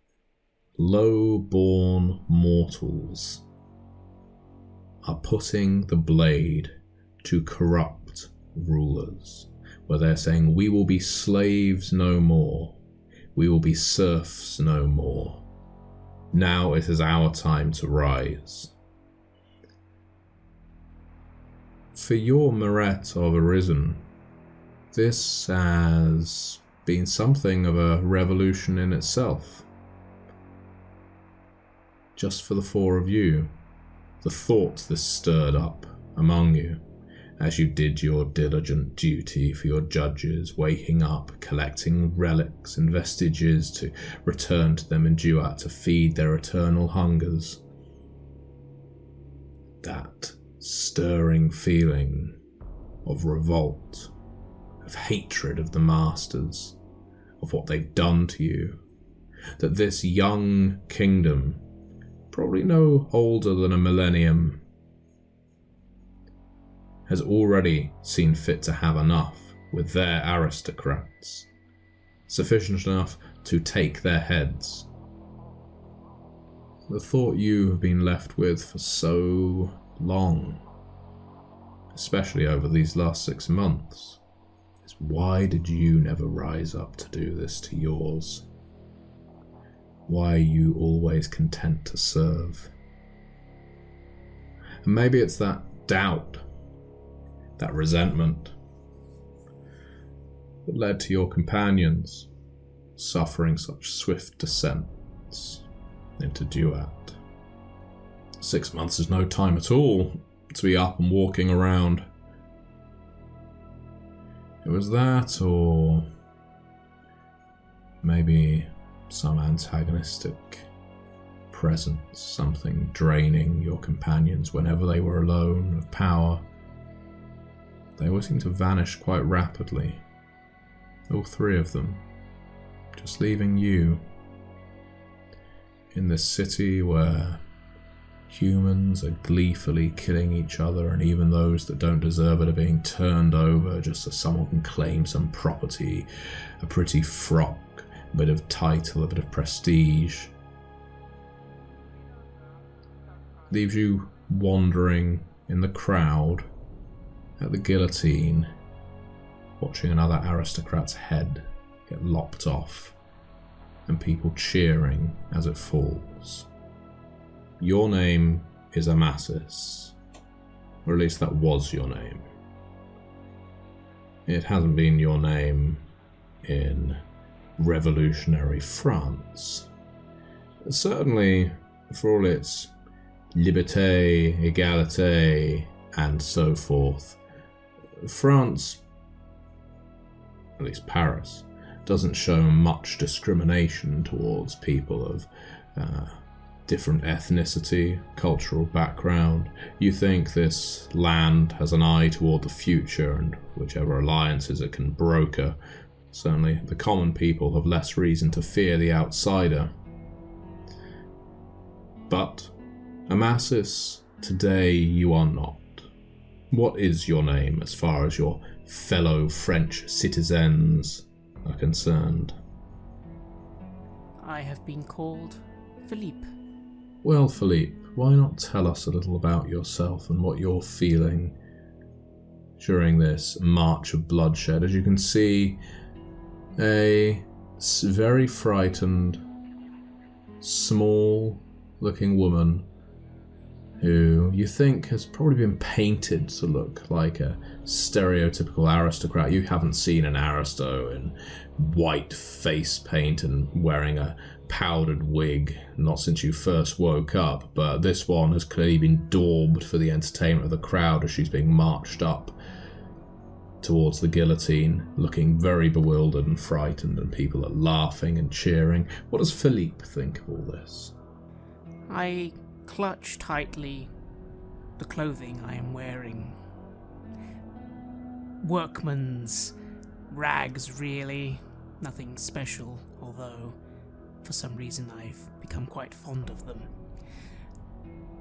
low-born mortals are putting the blade to corrupt rulers, where they're saying, we will be slaves no more, we will be serfs no more. Now it is our time to rise. For your moret of Arisen, this has been something of a revolution in itself. Just for the 4 of you, the thoughts this stirred up among you, as you did your diligent duty for your judges, waking up, collecting relics and vestiges to return to them in Duat to feed their eternal hungers. That stirring feeling of revolt, of hatred of the masters, of what they've done to you, that this young kingdom, probably no older than a millennium, has already seen fit to have enough with their aristocrats, sufficient enough to take their heads. The thought you have been left with for so long, especially over these last 6 months, is why did you never rise up to do this to yours? Why are you always content to serve? And maybe it's that doubt, that resentment, that led to your companions suffering such swift descents into Duat. 6 months is no time at all to be up and walking around. It was that, or maybe some antagonistic presence, something draining your companions whenever they were alone of power. They all seemed to vanish quite rapidly, all 3 of them, just leaving you in this city where Humans are gleefully killing each other, and even those that don't deserve it are being turned over just so someone can claim some property, a pretty frock, a bit of title, a bit of prestige. Leaves you wandering in the crowd at the guillotine, watching another aristocrat's head get lopped off, and people cheering as it falls. Your name is Amasis, or at least that was your name. It hasn't been your name in revolutionary France. Certainly, for all its liberté, égalité, and so forth, France, at least Paris, doesn't show much discrimination towards people of different ethnicity, cultural background. You think this land has an eye toward the future and whichever alliances it can broker. Certainly the common people have less reason to fear the outsider. But, Amasis, today you are not. What is your name as far as your fellow French citizens are concerned? I have been called Philippe. Well, Philippe, why not tell us a little about yourself and what you're feeling during this march of bloodshed? As you can see, a very frightened, small-looking woman who you think has probably been painted to look like a stereotypical aristocrat. You haven't seen an aristo in white face paint and wearing a powdered wig, not since you first woke up, but this one has clearly been daubed for the entertainment of the crowd as she's being marched up towards the guillotine, looking very bewildered and frightened, and people are laughing and cheering. What does Philippe think of all this? I clutch tightly the clothing I am wearing. Workman's rags, really. Nothing special, although for some reason I've become quite fond of them.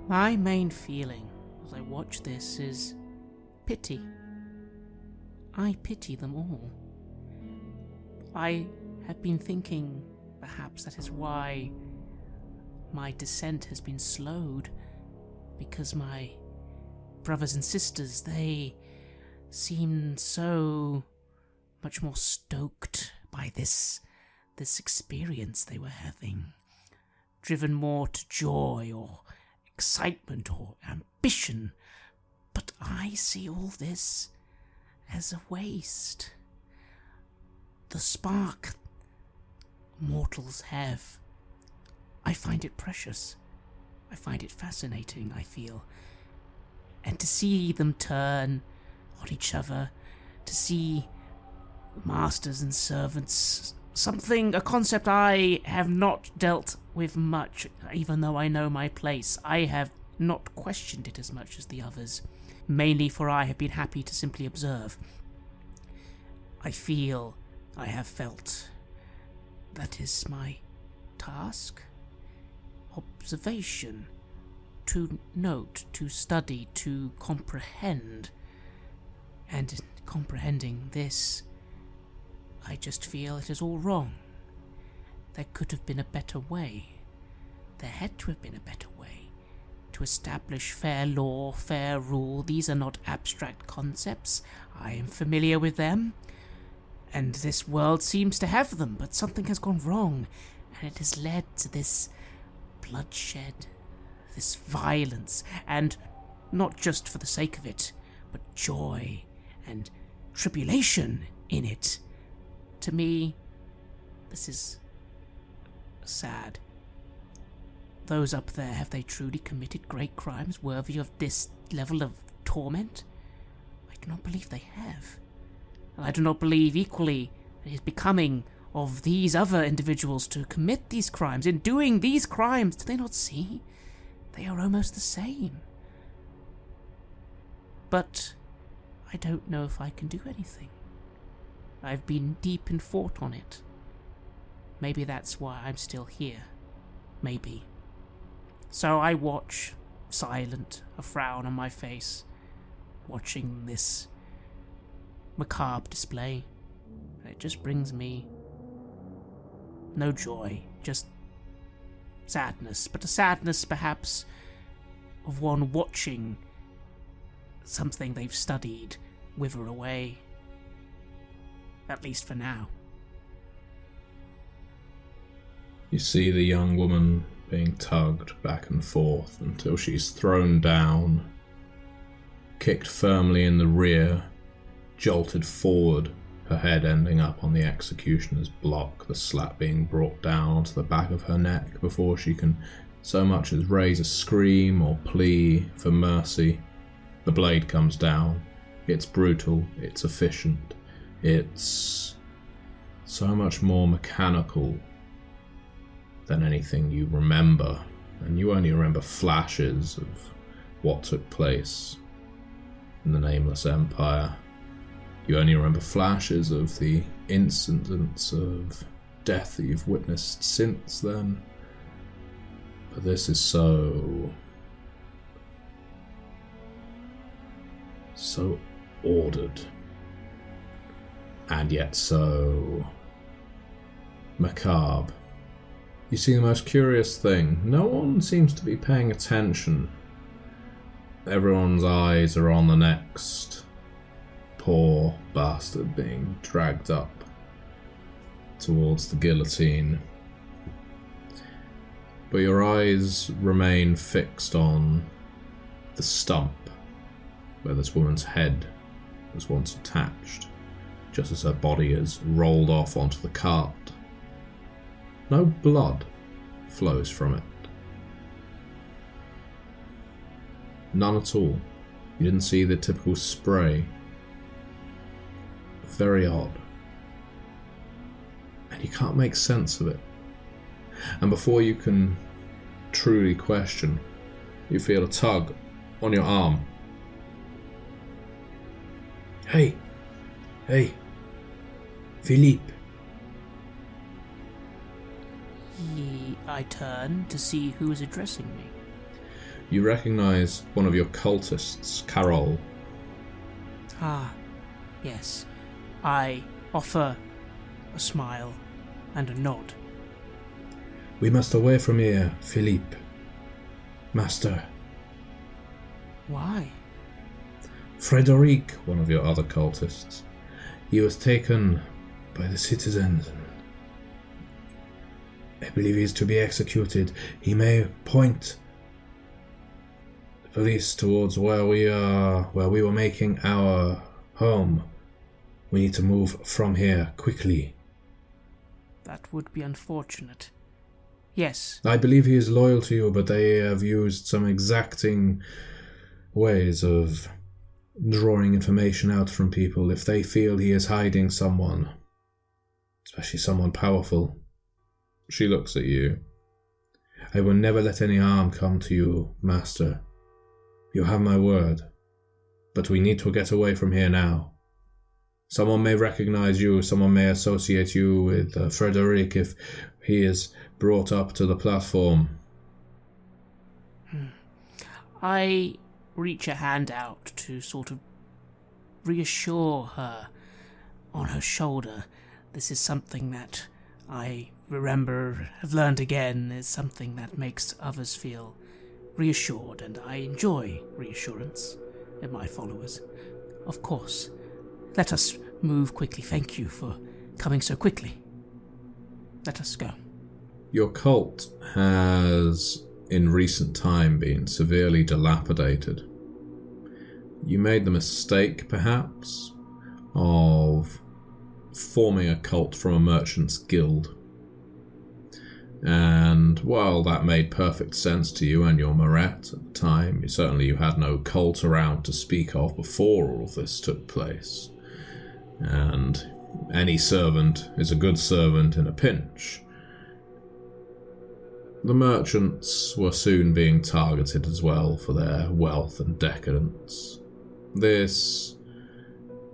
My main feeling as I watch this is pity. I pity them all. I have been thinking perhaps that is why my descent has been slowed, because my brothers and sisters, they seem so much more stoked by this experience they were having, driven more to joy or excitement or ambition. But I see all this as a waste. The spark mortals have, I find it precious. I find it fascinating, I feel. And to see them turn on each other, to see masters and servants, a concept I have not dealt with much, even though I know my place. I have not questioned it as much as the others, mainly for I have been happy to simply observe. I have felt that is my task. Observation, to note, to study, to comprehend. And in comprehending this, I just feel it is all wrong. There could have been a better way. There had to have been a better way. To establish fair law, fair rule, these are not abstract concepts. I am familiar with them. And this world seems to have them, but something has gone wrong. And it has led to this bloodshed, this violence, and not just for the sake of it, but joy and tribulation in it. To me, this is sad. Those up there, have they truly committed great crimes worthy of this level of torment? I do not believe they have. And I do not believe equally it is becoming of these other individuals to commit these crimes. In doing these crimes, do they not see? They are almost the same. But I don't know if I can do anything. I've been deep in thought on it. Maybe that's why I'm still here. Maybe. So I watch silent, a frown on my face, watching this macabre display. And it just brings me no joy, just sadness, but a sadness perhaps of one watching something they've studied wither away, at least for now. You see the young woman being tugged back and forth until she's thrown down, kicked firmly in the rear, jolted forward, her head ending up on the executioner's block, the slap being brought down onto the back of her neck before she can so much as raise a scream or plea for mercy. The blade comes down. It's brutal, it's efficient, it's so much more mechanical than anything you remember, and you only remember flashes of what took place in the Nameless Empire. You only remember flashes of the incidents of death that you've witnessed since then. But this is so ordered, and yet so macabre. You see the most curious thing. No one seems to be paying attention. Everyone's eyes are on the next poor bastard being dragged up towards the guillotine. But your eyes remain fixed on the stump where this woman's head was once attached, just as her body is rolled off onto the cart. No blood flows from it. None at all. You didn't see the typical spray. Very odd. And you can't make sense of it. And before you can truly question, you feel a tug on your arm. Hey, Philippe. I turn to see who is addressing me. You recognize one of your cultists, Carol. Ah, yes. I offer a smile and a nod. We must away from here, Philippe. Master. Why? Frederic, one of your other cultists. He was taken by the citizens. I believe he is to be executed. He may point the police towards where we were making our home. We need to move from here quickly. That would be unfortunate. Yes. I believe he is loyal to you, but they have used some exacting ways of drawing information out from people if they feel he is hiding someone, especially someone powerful. She looks at you. I will never let any harm come to you, Master. You have my word. But we need to get away from here now. Someone may recognize you, someone may associate you with Frederic if he is brought up to the platform. I reach a hand out to sort of reassure her on her shoulder. This is something that I have learned again, is something that makes others feel reassured, and I enjoy reassurance in my followers. Of course. Let us move quickly. Thank you for coming so quickly. Let us go. Your cult has, in recent time, been severely dilapidated. You made the mistake, perhaps, of forming a cult from a merchant's guild. And while that made perfect sense to you and your Moret at the time, you had no cult around to speak of before all of this took place. And any servant is a good servant in a pinch. The merchants were soon being targeted as well for their wealth and decadence. This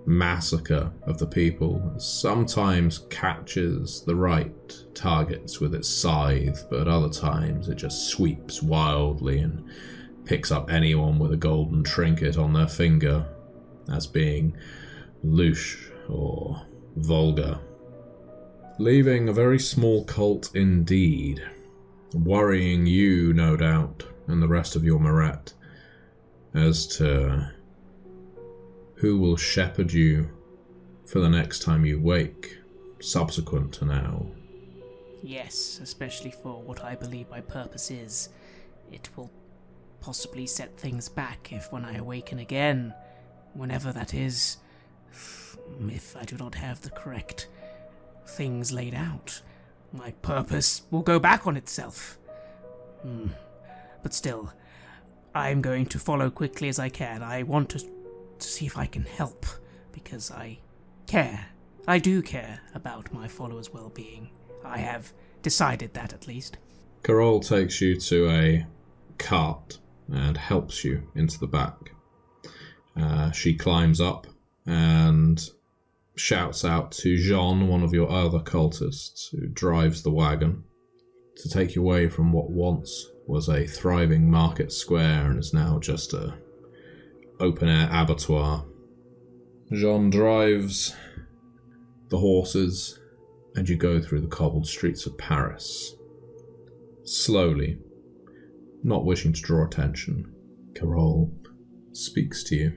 massacre of the people sometimes catches the right targets with its scythe, but other times it just sweeps wildly and picks up anyone with a golden trinket on their finger as being louche or vulgar. Leaving a very small cult indeed, worrying you, no doubt, and the rest of your Maret, as to who will shepherd you for the next time you wake, subsequent to now. Yes, especially for what I believe my purpose is. It will possibly set things back if when I awaken again, whenever that is, if I do not have the correct things laid out, my purpose will go back on itself. But still, I'm going to follow quickly as I can. I want to see if I can help, because I care. I do care about my followers' well-being. I have decided that, at least. Carol takes you to a cart and helps you into the back. She climbs up and shouts out to Jean, one of your other cultists, who drives the wagon, to take you away from what once was a thriving market square and is now just a open-air abattoir. Jean drives the horses, and you go through the cobbled streets of Paris. Slowly, not wishing to draw attention, Carol speaks to you.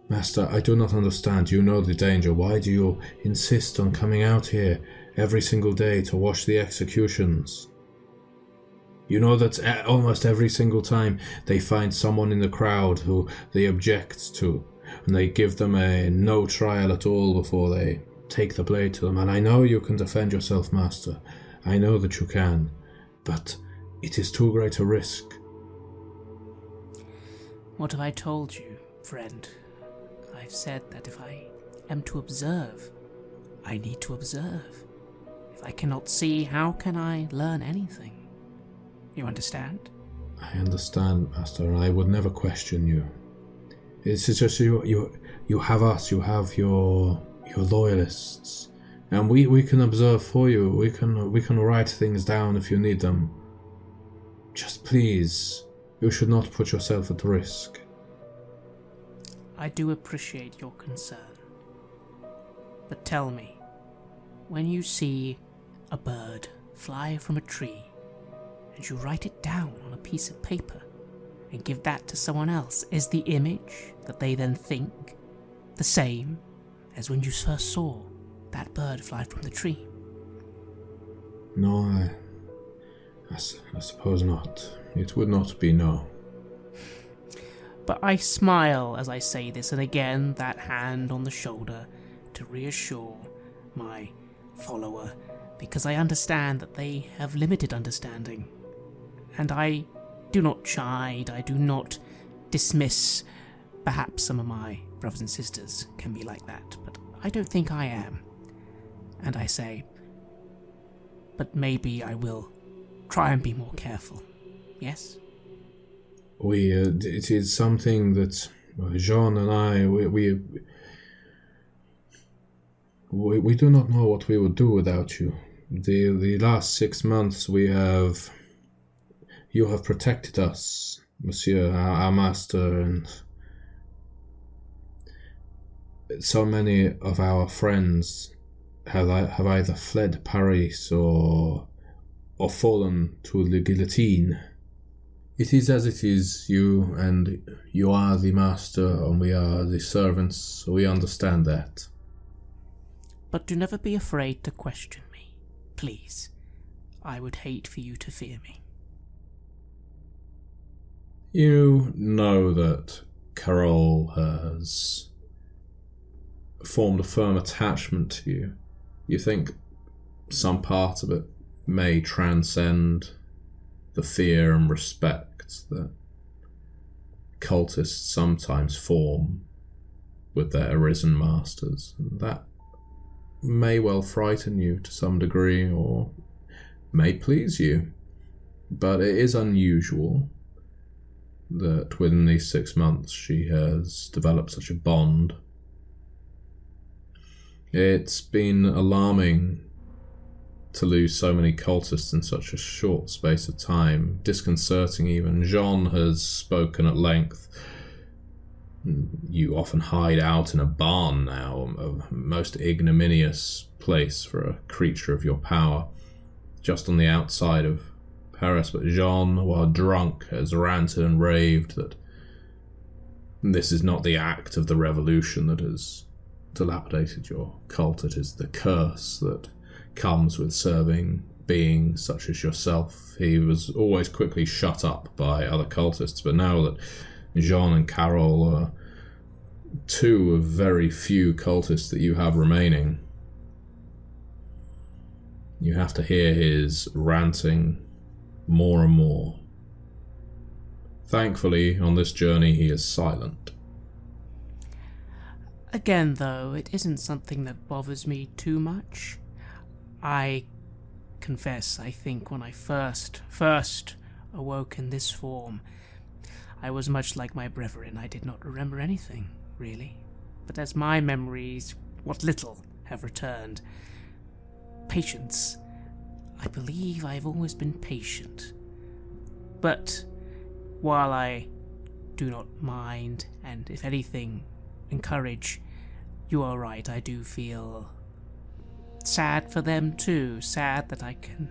Master, I do not understand. You know the danger. Why do you insist on coming out here every single day to watch the executions? You know that almost every single time they find someone in the crowd who they object to, and they give them a no trial at all before they take the blade to them. And I know you can defend yourself, Master. I know that you can. But it is too great a risk. What have I told you, friend? I've said that if I am to observe, I need to observe. If I cannot see, how can I learn anything? You understand? I understand, Master, and I would never question you. It's just you have us, you have your loyalists, and we can observe for you. We can write things down if you need them. Just please, you should not put yourself at risk. I do appreciate your concern. But tell me, when you see a bird fly from a tree, and you write it down on a piece of paper, and give that to someone else, is the image that they then think the same as when you first saw that bird fly from the tree? No, I suppose not. It would not be, no. But I smile as I say this, and again that hand on the shoulder to reassure my follower, because I understand that they have limited understanding. And I do not chide, I do not dismiss. Perhaps some of my brothers and sisters can be like that, but I don't think I am. And I say, but maybe I will try and be more careful. Yes? It is something that Jean and I, we do not know what we would do without you. The last 6 months you have protected us, Monsieur, our master, and so many of our friends have either fled Paris or fallen to the guillotine. It is as it is, you are the master and we are the servants, so we understand that. But do never be afraid to question me, please. I would hate for you to fear me. You know that Carol has formed a firm attachment to you. You think some part of it may transcend the fear and respect that cultists sometimes form with their arisen masters. And that may well frighten you to some degree, or may please you. But it is unusual that within these 6 months she has developed such a bond. It's been alarming to lose so many cultists in such a short space of time. Disconcerting even. Jean has spoken at length. You often hide out in a barn now, a most ignominious place for a creature of your power, just on the outside of Paris. But Jean, while drunk, has ranted and raved that this is not the act of the revolution that has dilapidated your cult. It is the curse that comes with serving beings such as yourself. He was always quickly shut up by other cultists, but now that Jean and Carol are two of very few cultists that you have remaining, you have to hear his ranting more and more. Thankfully, on this journey, he is silent. Again, though, it isn't something that bothers me too much. I confess, I think when I first awoke in this form, I was much like my brethren. I did not remember anything, really. But as my memories, what little, have returned, patience. I believe I've always been patient. But while I do not mind, and if anything, encourage, you are right, I do feel sad for them too. Sad that I can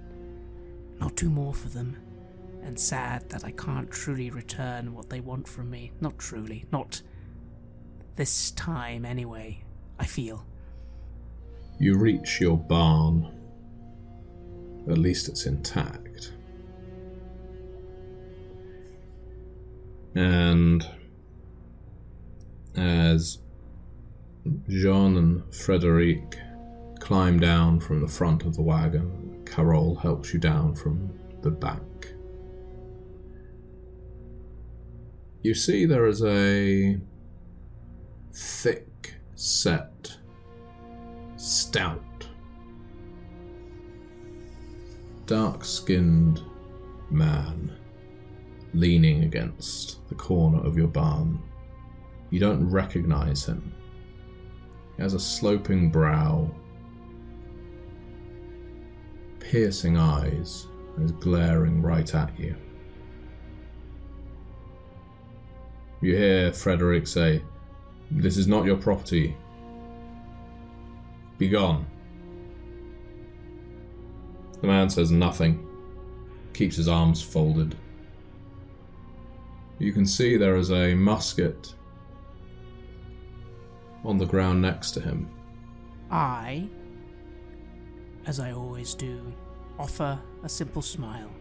not do more for them. And sad that I can't truly return what they want from me. Not truly. Not this time, anyway, I feel. You reach your barn. At least it's intact. And as Jean and Frédéric climb down from the front of the wagon, Carole helps you down from the back. You see there is a thick-set, stout, dark-skinned man leaning against the corner of your barn. You don't recognize him. He has a sloping brow, piercing eyes, and is glaring right at you. You hear Frédéric say, "This is not your property. Be gone." The man says nothing, keeps his arms folded. You can see there is a musket on the ground next to him. I, as I always do, offer a simple smile,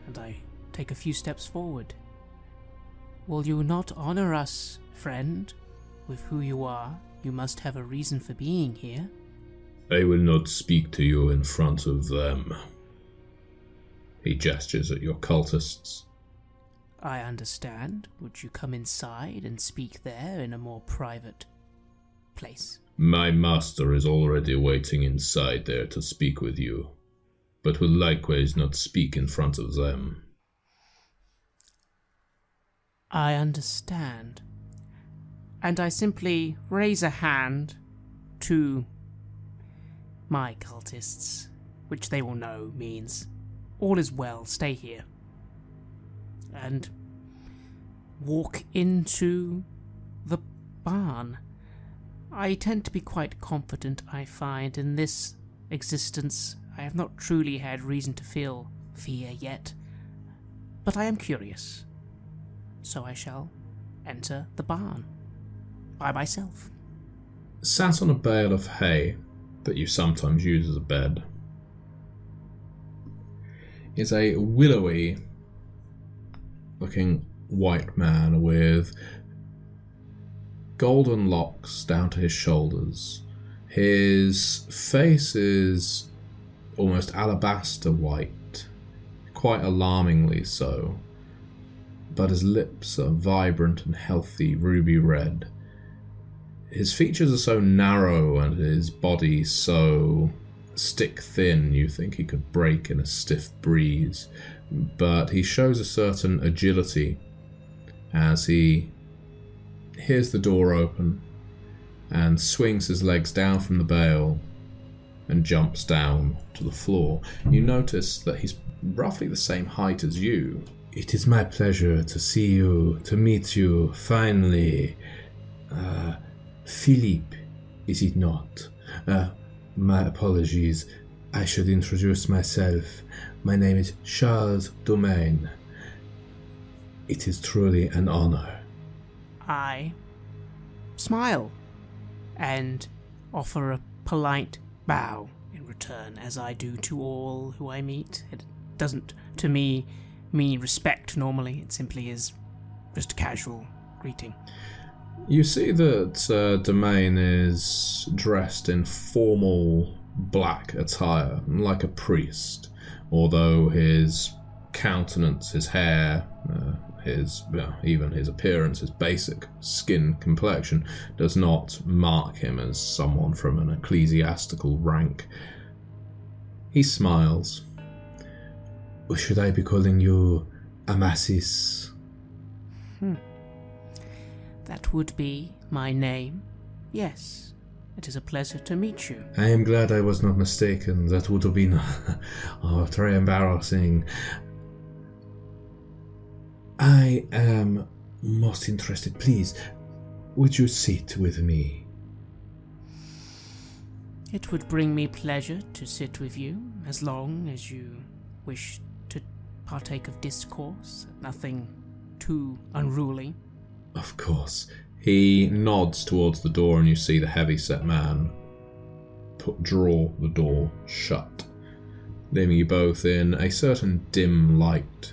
and I take a few steps forward. Will you not honor us, friend? With who you are, you must have a reason for being here. I will not speak to you in front of them. He gestures at your cultists. I understand. Would you come inside and speak there in a more private place? My master is already waiting inside there to speak with you, but will likewise not speak in front of them. I understand. And I simply raise a hand to my cultists, which they will know means all is well, stay here. And walk into the barn. I tend to be quite confident, I find. In this existence, I have not truly had reason to feel fear yet. But I am curious. So I shall enter the barn. By myself. Sat on a bale of hay that you sometimes use as a bed is a willowy looking white man with golden locks down to his shoulders. His face is almost alabaster white, quite alarmingly so, but his lips are vibrant and healthy ruby red. His features are so narrow and his body so stick-thin you think he could break in a stiff breeze, but he shows a certain agility as he hears the door open and swings his legs down from the bale and jumps down to the floor. You notice that he's roughly the same height as you. It is my pleasure to see you, to meet you, finally. Philippe, is it not? My apologies. I should introduce myself. My name is Charles de Mer. It is truly an honor. I smile and offer a polite bow in return, as I do to all who I meet. It doesn't, to me, mean respect normally. It simply is just a casual greeting. You see that Domain is dressed in formal black attire, like a priest, although his countenance, his hair, even his appearance, his basic skin complexion, does not mark him as someone from an ecclesiastical rank. He smiles. Or should I be calling you Amasis? That would be my name. Yes, it is a pleasure to meet you. I am glad I was not mistaken. That would have been very embarrassing. I am most interested. Please, would you sit with me? It would bring me pleasure to sit with you, as long as you wish to partake of discourse, nothing too unruly. Of course. He nods towards the door, and you see the heavy-set man draw the door shut, leaving you both in a certain dim light.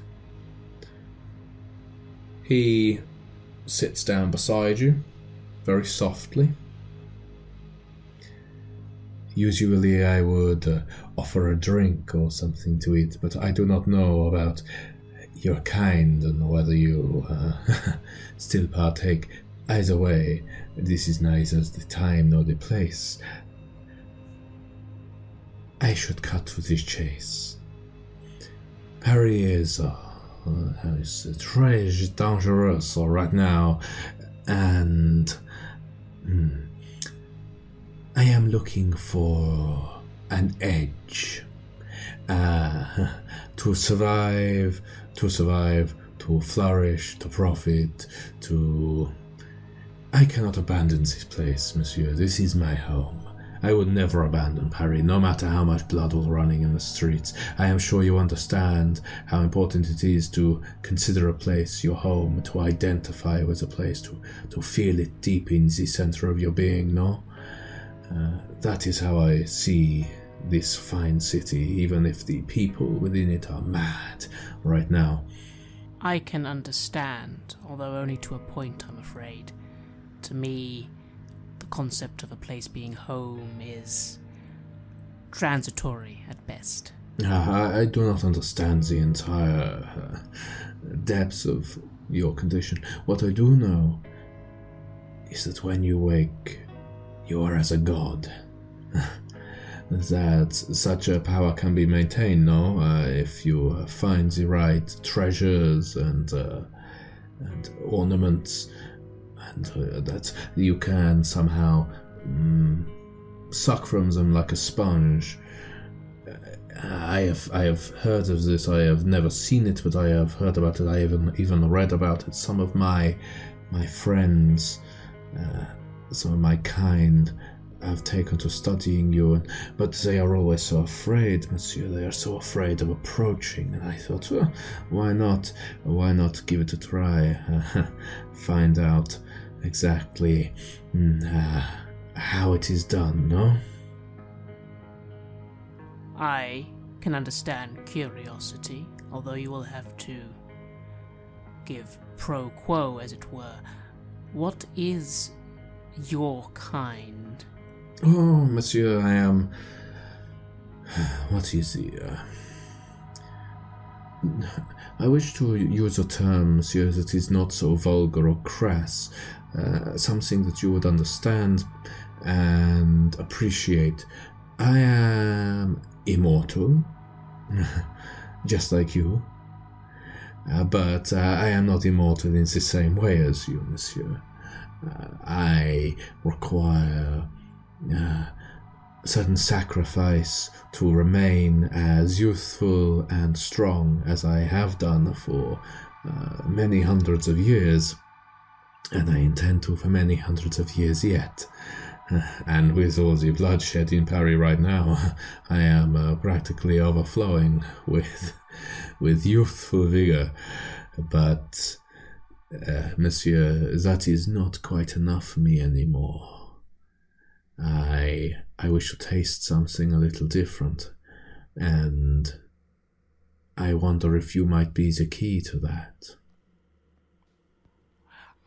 He sits down beside you, very softly. Usually I would offer a drink or something to eat, but I do not know about your kind and whether you still partake. Either way, this is neither the time nor the place. I should cut to the chase. Paris is très dangerous right now, and I am looking for an edge to survive, to flourish, to profit, to... I cannot abandon this place, monsieur. This is my home. I would never abandon Paris, no matter how much blood was running in the streets. I am sure you understand how important it is to consider a place your home, to identify with a place, to feel it deep in the center of your being, no? That is how I see this fine city, even if the people within it are mad right now. I can understand, although only to a point, I'm afraid. To me, the concept of a place being home is transitory at best. I do not understand the entire depths of your condition. What I do know is that when you wake, you are as a god. That such a power can be maintained, no? If you find the right treasures and ornaments, and that you can somehow suck from them like a sponge. I have heard of this. I have never seen it, but I have heard about it. I even read about it. Some of my friends, some of my kind, have taken to studying you, but they are always so afraid, monsieur. They are so afraid of approaching. And I thought, well, why not give it a try? Find out exactly how it is done, no? I can understand curiosity, although you will have to give pro quo, as it were. What is your kind? Oh, monsieur, I am... What is the... I wish to use a term, monsieur, that is not so vulgar or crass. Something that you would understand and appreciate. I am immortal, just like you. But I am not immortal in the same way as you, monsieur. I require certain sacrifice to remain as youthful and strong as I have done for many hundreds of years, and I intend to for many hundreds of years yet. And with all the bloodshed in Paris right now, I am practically overflowing with youthful vigor. But, monsieur, that is not quite enough for me anymore. I wish to taste something a little different, and I wonder if you might be the key to that.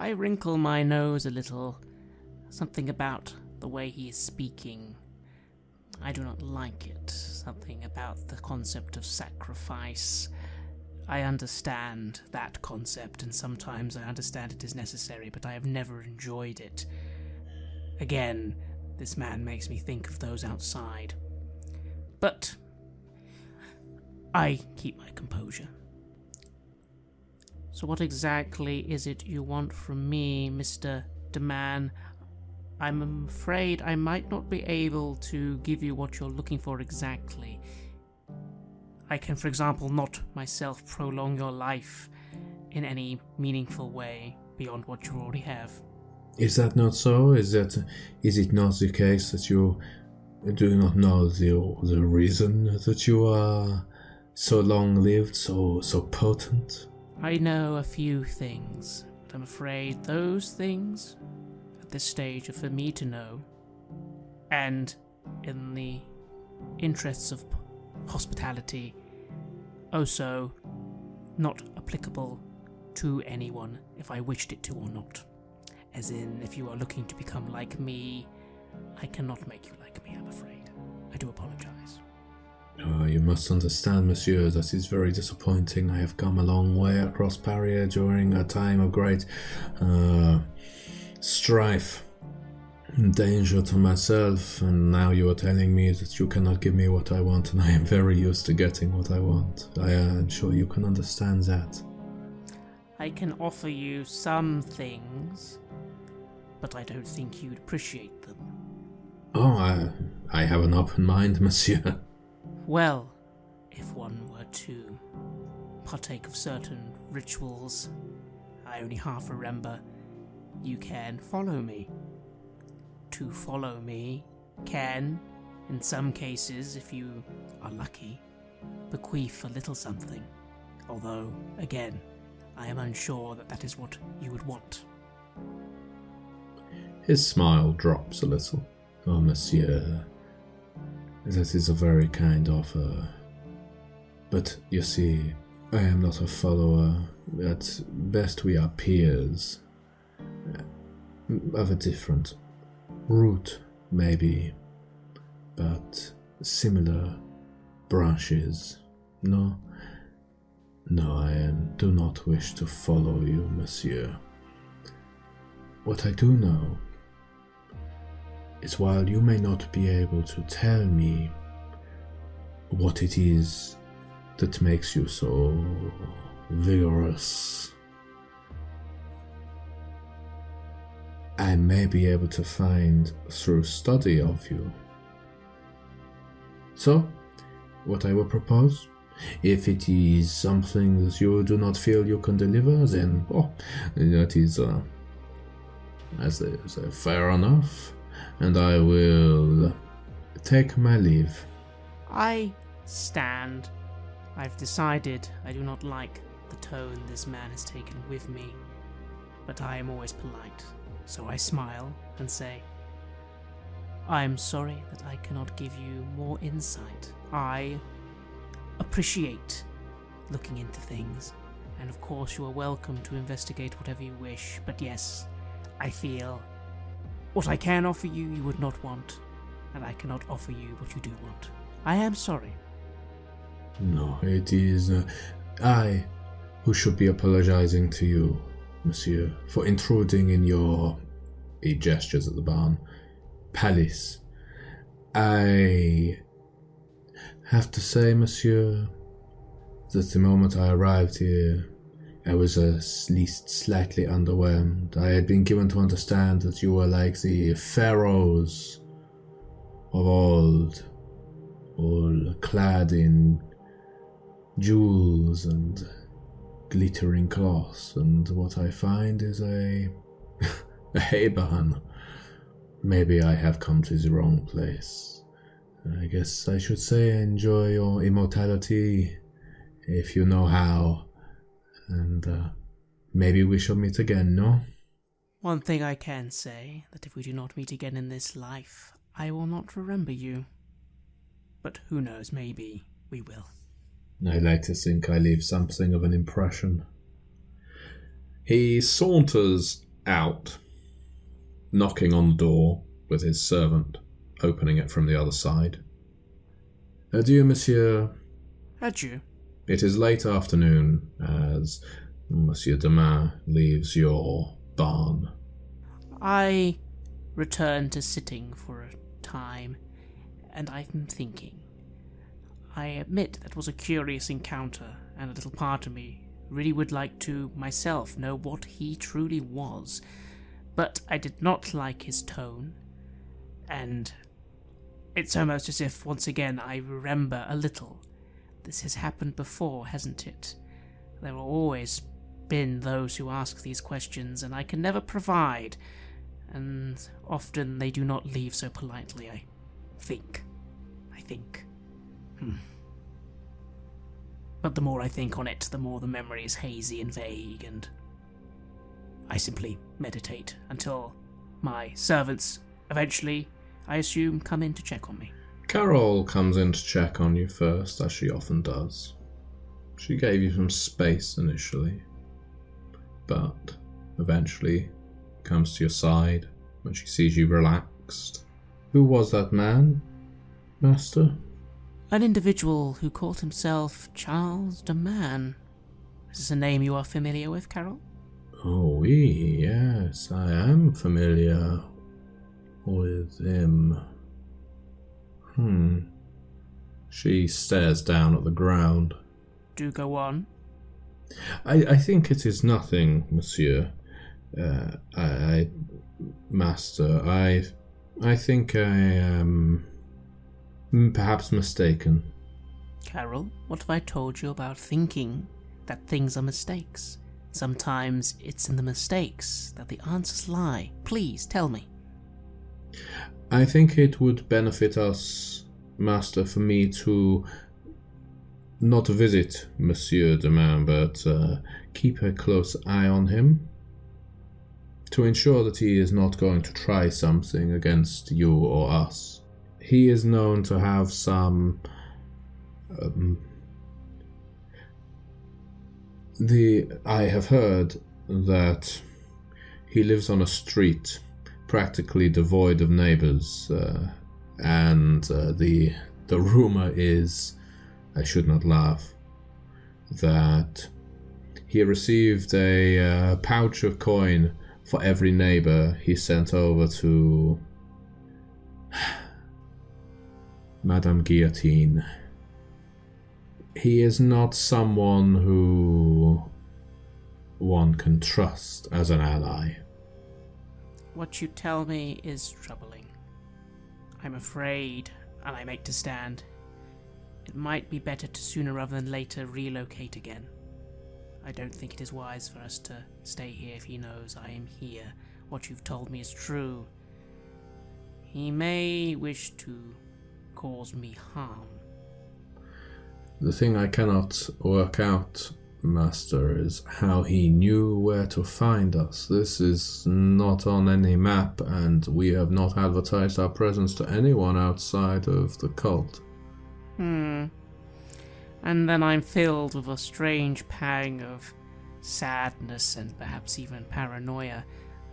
I wrinkle my nose a little. Something about the way he is speaking, I do not like it. Something about the concept of sacrifice. I understand that concept, and sometimes I understand it is necessary, but I have never enjoyed it. Again, this man makes me think of those outside. But I keep my composure. So what exactly is it you want from me, Mr. de Mer? I'm afraid I might not be able to give you what you're looking for exactly. I can, for example, not myself prolong your life in any meaningful way beyond what you already have. Is that not so? Is it not the case that you do not know the reason that you are so long-lived, so potent? I know a few things, but I'm afraid those things at this stage are for me to know. And in the interests of hospitality, also not applicable to anyone if I wished it to or not. As in, if you are looking to become like me, I cannot make you like me, I'm afraid. I do apologize. You must understand, monsieur, that is very disappointing. I have come a long way across Paris during a time of great strife and danger to myself, and now you are telling me that you cannot give me what I want, and I am very used to getting what I want. I am sure you can understand that. I can offer you some things, but I don't think you'd appreciate them. Oh, I have an open mind, monsieur. Well, if one were to partake of certain rituals I only half remember, you can follow me. To follow me can, in some cases, if you are lucky, bequeath a little something. Although, again, I am unsure that that is what you would want. His smile drops a little. Oh, monsieur, that is a very kind offer. But, you see, I am not a follower. At best we are peers. Of a different root, maybe, but similar branches. No, I do not wish to follow you, monsieur. What I do know is while you may not be able to tell me what it is that makes you so vigorous, I may be able to find through study of you. So, what I will propose, if it is something that you do not feel you can deliver, then, that is fair enough, and I will take my leave. I stand. I've decided I do not like the tone this man has taken with me, but I am always polite. So I smile and say, I am sorry that I cannot give you more insight. I appreciate looking into things, and of course you are welcome to investigate whatever you wish, but yes, I feel what I can offer you, you would not want, and I cannot offer you what you do want. I am sorry. No, it is I who should be apologizing to you, monsieur, for intruding in your, he gestures at the barn, palace. I have to say, monsieur, that the moment I arrived here, I was at least slightly underwhelmed. I had been given to understand that you were like the pharaohs of old, all clad in jewels and glittering cloths, and what I find is a hay barn. Maybe I have come to the wrong place. I guess I should say enjoy your immortality if you know how, and maybe we shall meet again, no? One thing I can say, that if we do not meet again in this life, I will not remember you. But who knows, maybe we will. I like to think I leave something of an impression. He saunters out, knocking on the door with his servant, opening it from the other side. Adieu, monsieur. Adieu. It is late afternoon as Monsieur de Mer leaves your barn. I return to sitting for a time, and I'm thinking. I admit that was a curious encounter, and a little part of me really would like to myself know what he truly was, but I did not like his tone, and it's almost as if once again I remember a little. This has happened before, hasn't it? There have always been those who ask these questions, and I can never provide, and often they do not leave so politely, I think. But the more I think on it, the more the memory is hazy and vague, and I simply meditate until my servants eventually, I assume, come in to check on me. Carol comes in to check on you first, as she often does. She gave you some space initially, but eventually comes to your side when she sees you relaxed. Who was that man, master? An individual who called himself Charles de Mer. Is this a name you are familiar with, Carol? Oh, oui, yes, I am familiar with him. She stares down at the ground. Do go on. I think it is nothing, monsieur. Master, I think I am perhaps mistaken. Carol, what have I told you about thinking that things are mistakes? Sometimes it's in the mistakes that the answers lie. Please, tell me. I think it would benefit us, master, for me to not visit Monsieur de Mer, but keep a close eye on him, to ensure that he is not going to try something against you or us. He is known to have some... I have heard that he lives on a street practically devoid of neighbors, and the rumor is, I should not laugh, that he received a pouch of coin for every neighbor he sent over to Madame Guillotine. He is not someone who one can trust as an ally. What you tell me is troubling. I'm afraid, and I make to stand. It might be better to sooner rather than later relocate again. I don't think it is wise for us to stay here if he knows I am here. What you've told me is true. He may wish to cause me harm. The thing I cannot work out, master, is how he knew where to find us. This is not on any map, and we have not advertised our presence to anyone outside of the cult. And then I'm filled with a strange pang of sadness and perhaps even paranoia.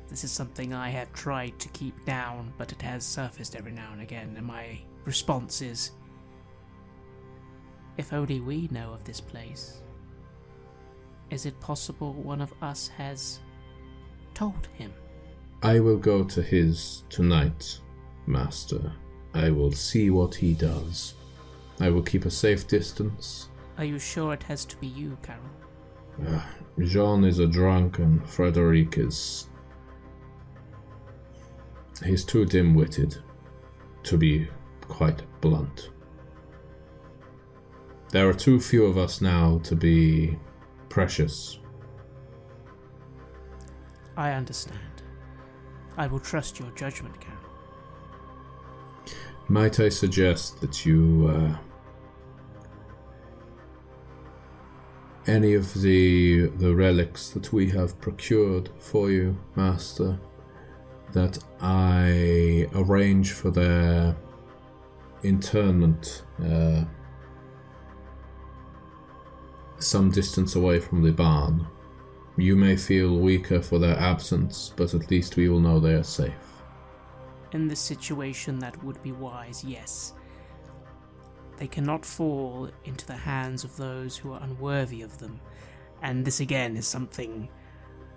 This is something I have tried to keep down, but it has surfaced every now and again, and my response is, if only we know of this place. Is it possible one of us has told him? I will go to his tonight, master. I will see what he does. I will keep a safe distance. Are you sure it has to be you, Carol? Jean is a drunk and Frederic is... He's too dim-witted to be quite blunt. There are too few of us now to be precious. I understand. I will trust your judgment, Count. Might I suggest that you, any of the relics that we have procured for you, Master, that I arrange for their internment some distance away from the barn. You may feel weaker for their absence, but at least we will know they are safe. In this situation, that would be wise, yes. They cannot fall into the hands of those who are unworthy of them. And this again is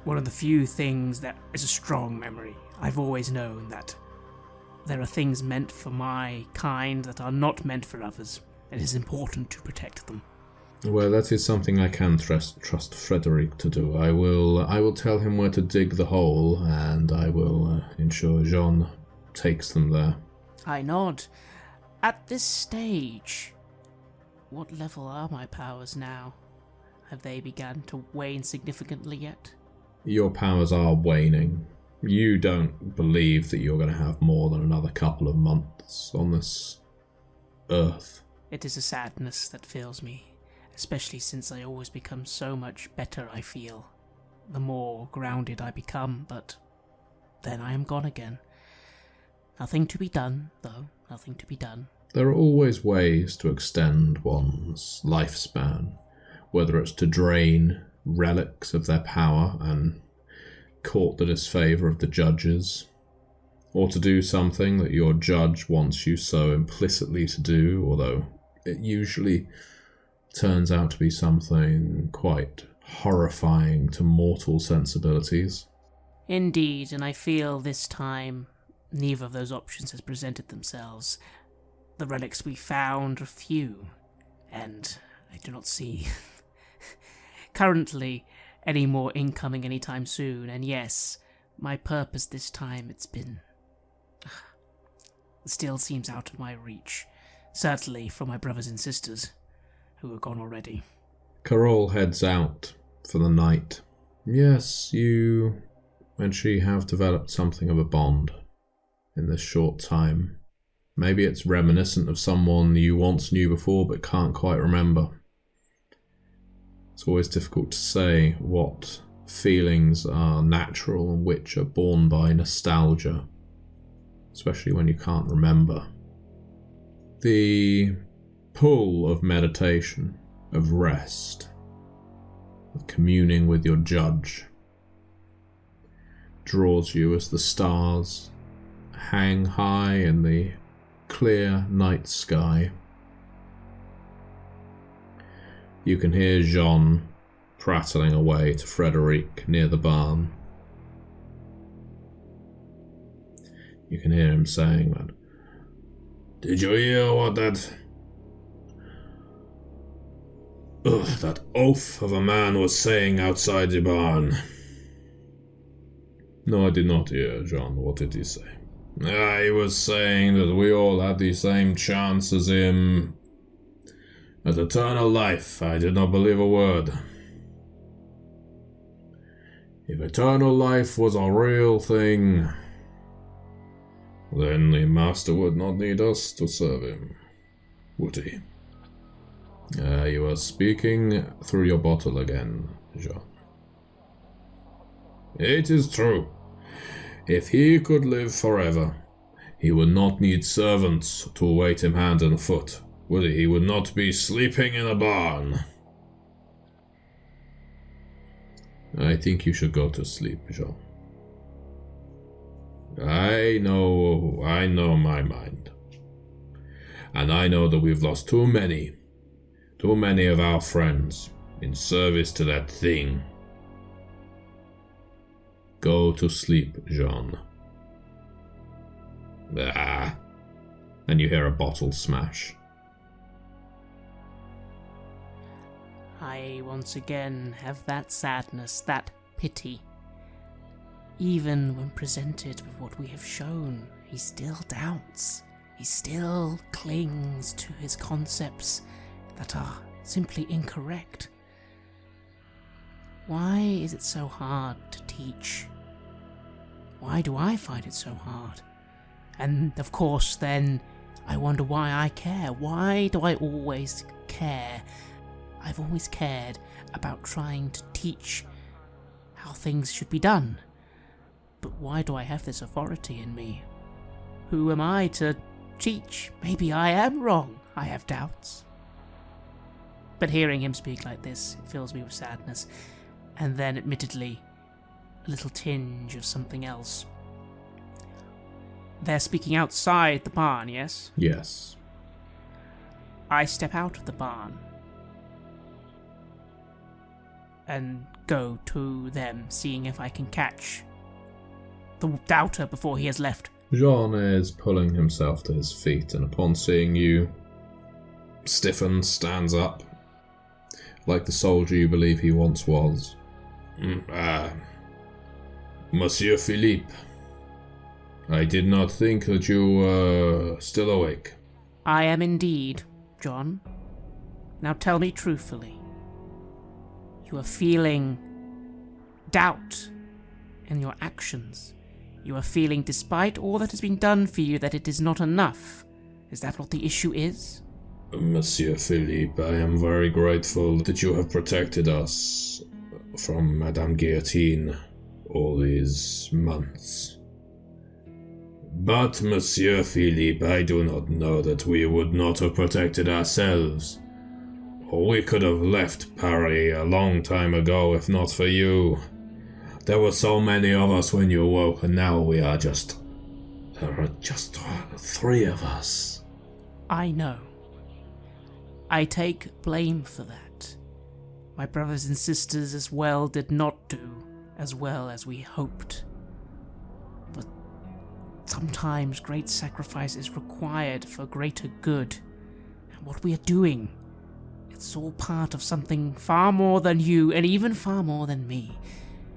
one of the few things that is a strong memory. I've always known that there are things meant for my kind that are not meant for others. It is important to protect them. Well, that is something I can trust Frederick to do. I will tell him where to dig the hole, and I will ensure Jean takes them there. I nod. At this stage, what level are my powers now? Have they begun to wane significantly yet? Your powers are waning. You don't believe that you're going to have more than another couple of months on this earth. It is a sadness that fills me, especially since I always become so much better, I feel. The more grounded I become, but then I am gone again. Nothing to be done, though. Nothing to be done. There are always ways to extend one's lifespan, whether it's to drain relics of their power and court the disfavour of the judges, or to do something that your judge wants you so implicitly to do, although it usually turns out to be something quite horrifying to mortal sensibilities. Indeed, and I feel this time neither of those options has presented themselves. The relics we found are few, and I do not see currently any more incoming anytime soon. And yes, my purpose this time, it still seems out of my reach. Certainly for my brothers and sisters, who are gone already. Carol heads out for the night. Yes, you and she have developed something of a bond in this short time. Maybe it's reminiscent of someone you once knew before but can't quite remember. It's always difficult to say what feelings are natural and which are born by nostalgia, especially when you can't remember. The pull of meditation, of rest, of communing with your judge, draws you as the stars hang high in the clear night sky. You can hear Jean prattling away to Frederic near the barn. You can hear him saying that, "Did you hear what that oaf of a man was saying outside the barn?" "No, I did not hear, Jean. What did he say?" "He was saying that we all had the same chance as him at eternal life. I did not believe a word. If eternal life was a real thing, then the Master would not need us to serve him, would he?" You are speaking through your bottle again, Jean. "It is true. If he could live forever, he would not need servants to await him hand and foot, would he? He would not be sleeping in a barn." "I think you should go to sleep, Jean. I know my mind. And I know that we've lost too many of our friends in service to that thing. Go to sleep, Jean." And you hear a bottle smash. I once again have that sadness, that pity. Even when presented with what we have shown, he still doubts. he still clings to his concepts that are simply incorrect. Why is it so hard to teach? Why do I find it so hard? And of course then, I wonder why I care. Why do I always care? I've always cared about trying to teach how things should be done. But why do I have this authority in me? Who am I to teach? Maybe I am wrong. I have doubts. But hearing him speak like this, it fills me with sadness. And then, admittedly, a little tinge of something else. They're speaking outside the barn, yes? Yes. I step out of the barn and go to them, seeing if I can catch the doubter before he has left. Jean is pulling himself to his feet, and upon seeing you, stiffens, stands up, like the soldier you believe he once was. Monsieur Philippe, I did not think that you were still awake. I am indeed, John. Now tell me truthfully. You are feeling doubt in your actions. You are feeling, despite all that has been done for you, that it is not enough. Is that what the issue is? Monsieur Philippe, I am very grateful that you have protected us from Madame Guillotine all these months. But, Monsieur Philippe, I do not know that we would not have protected ourselves. We could have left Paris a long time ago if not for you. There were so many of us when you awoke, and now there are just 3 of us. I know. I take blame for that. My brothers and sisters as well did not do as well as we hoped. But sometimes great sacrifice is required for greater good. And what we are doing, it's all part of something far more than you, and even far more than me.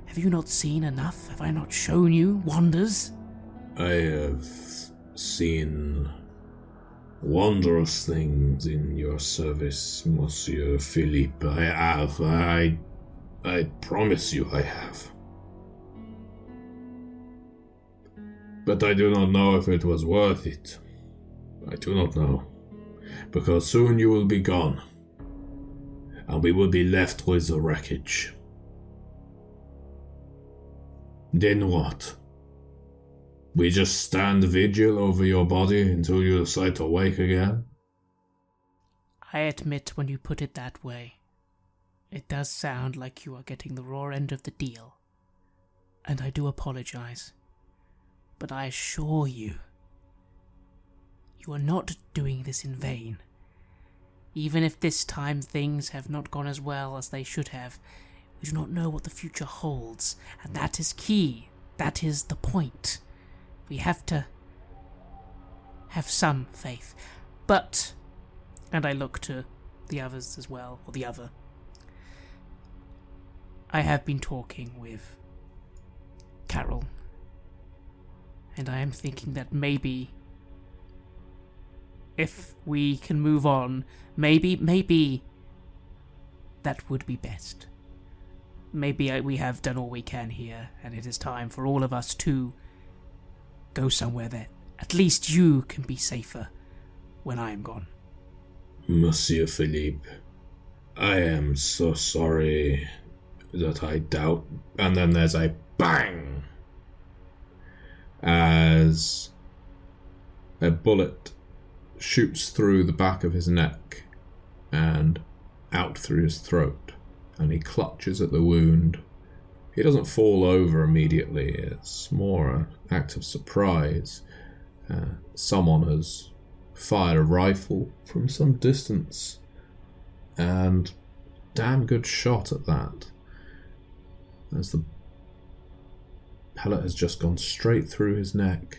Have you not seen enough? Have I not shown you wonders? I have seen wondrous things in your service, Monsieur Philippe. I have. I promise you I have. But I do not know if it was worth it. I do not know. Because soon you will be gone. And we will be left with the wreckage. Then what? We just stand vigil over your body until you decide to wake again? I admit when you put it that way, it does sound like you are getting the raw end of the deal. And I do apologize. But I assure you, you are not doing this in vain. Even if this time things have not gone as well as they should have, we do not know what the future holds, and that is key. That is the point. We have to have some faith. But, and I look to the others as well, or the other, I have been talking with Carol, and I am thinking that maybe if we can move on, maybe that would be best. Maybe we have done all we can here, and it is time for all of us to go somewhere that at least you can be safer when I am gone. Monsieur Philippe, I am so sorry that I doubt. And then there's a bang as a bullet shoots through the back of his neck and out through his throat, and he clutches at the wound. He doesn't fall over immediately. It's more an act of surprise. Someone has fired a rifle from some distance, and damn good shot at that, as the pellet has just gone straight through his neck.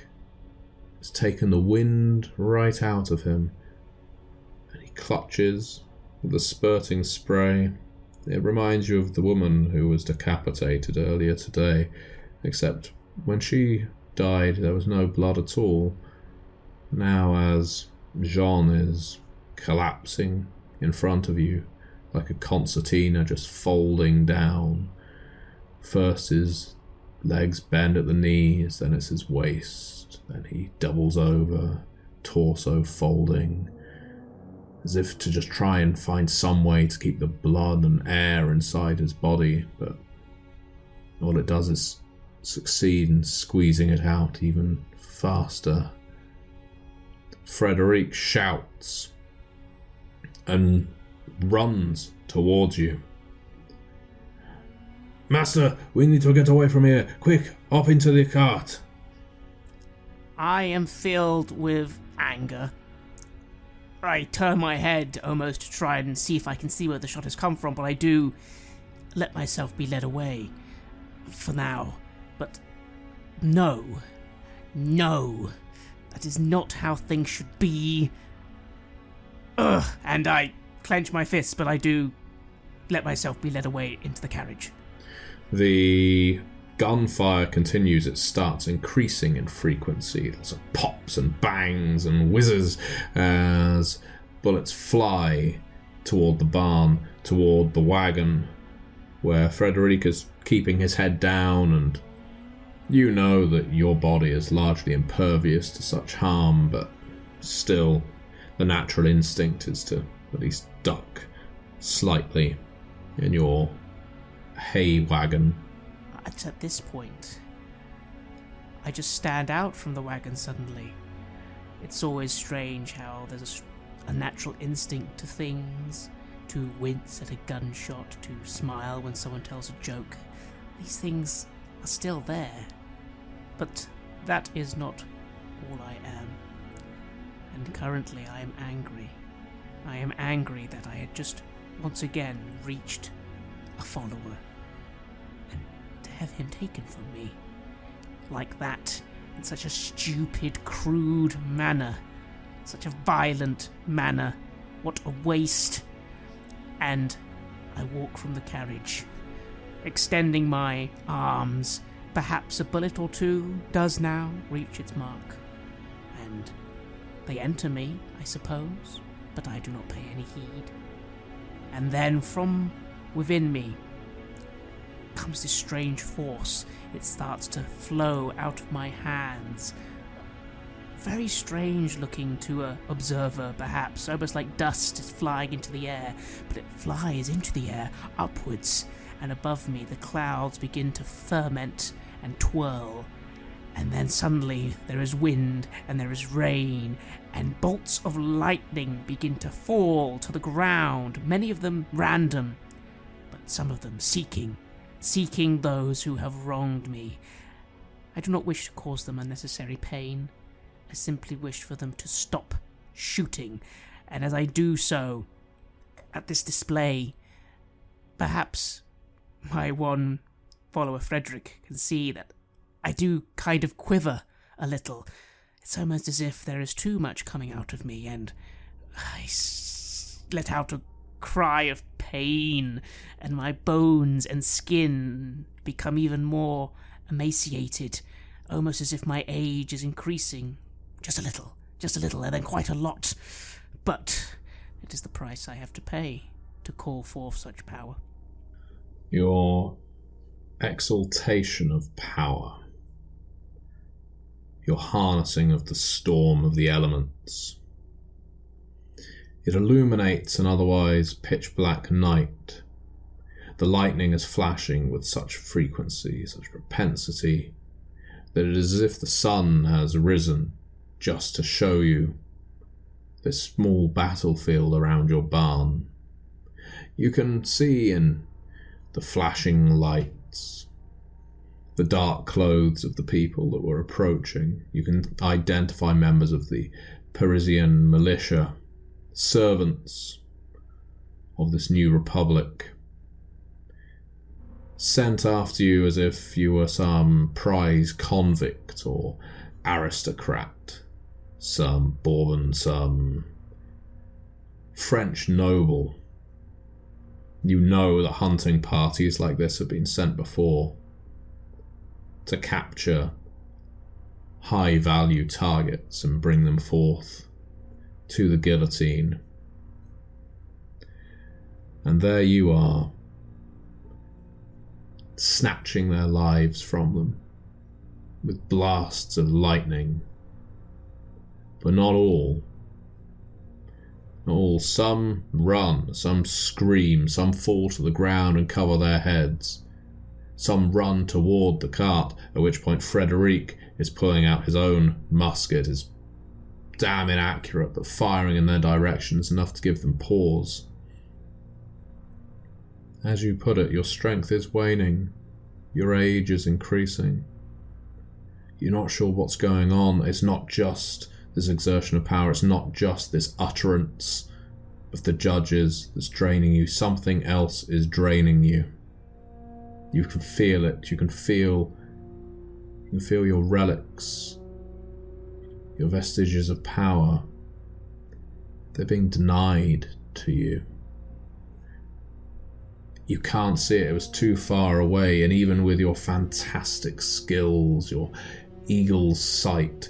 It's taken the wind right out of him, and he clutches with the spurting spray. It reminds you of the woman who was decapitated earlier today, except when she died there was no blood at all. Now as Jean is collapsing in front of you, like a concertina just folding down. First his legs bend at the knees, then it's his waist, then he doubles over, torso folding, as if to just try and find some way to keep the blood and air inside his body, but all it does is succeed in squeezing it out even faster. Frederic shouts and runs towards you. Master, we need to get away from here. Quick, up into the cart. I am filled with anger. I turn my head almost to try and see if I can see where the shot has come from, but I do let myself be led away. For now. But no. That is not how things should be. Ugh, and I clench my fists, but I do let myself be led away into the carriage. The gunfire continues. It starts increasing in frequency. Lots of pops and bangs and whizzes as bullets fly toward the barn, toward the wagon, where Frederic is keeping his head down, and you know that your body is largely impervious to such harm, but still the natural instinct is to at least duck slightly in your hay wagon. At this point, I just stand out from the wagon suddenly. It's always strange how there's a natural instinct to things, to wince at a gunshot, to smile when someone tells a joke. These things are still there. But that is not all I am. And currently I am angry. I am angry that I had just once again reached a follower. And to have him taken from me. Like that, in such a stupid, crude manner. Such a violent manner. What a waste. And I walk from the carriage, extending my arms. Perhaps a bullet or two does now reach its mark. And they enter me, I suppose, but I do not pay any heed. And then from within me comes this strange force. It starts to flow out of my hands. Very strange looking to an observer, perhaps, almost like dust is flying into the air, but it flies into the air upwards, and above me the clouds begin to ferment and twirl, and then suddenly there is wind and there is rain, and bolts of lightning begin to fall to the ground, many of them random, but some of them seeking those who have wronged me. I do not wish to cause them unnecessary pain. I simply wish for them to stop shooting, and as I do so, at this display, perhaps my one follower Frederic can see that I do kind of quiver a little. It's almost as if there is too much coming out of me, and I let out a cry of pain, and my bones and skin become even more emaciated, almost as if my age is increasing. Just a little, and then quite a lot. But it is the price I have to pay to call forth such power. Your exaltation of power, your harnessing of the storm of the elements. It illuminates an otherwise pitch-black night. The lightning is flashing with such frequency, such propensity, that it is as if the sun has risen just to show you this small battlefield around your barn. You can see in the flashing lights the dark clothes of the people that were approaching. You can identify members of the Parisian militia, servants of this new republic, sent after you as if you were some prize convict or aristocrat, some Bourbon, some French noble. You know that hunting parties like this have been sent before to capture high-value targets and bring them forth to the guillotine. And there you are, snatching their lives from them with blasts of lightning. But not all. Not all. Some run, some scream, some fall to the ground and cover their heads. Some run toward the cart, at which point Frederic is pulling out his own musket, is damn inaccurate, but firing in their direction is enough to give them pause. As you put it, your strength is waning. Your age is increasing. You're not sure what's going on. It's not just this exertion of power. It's not just this utterance of the judges that's draining you. Something else is draining you. You can feel it. You can feel your relics, your vestiges of power. They're being denied to you. You can't see it. It was too far away, and even with your fantastic skills, your eagle's sight,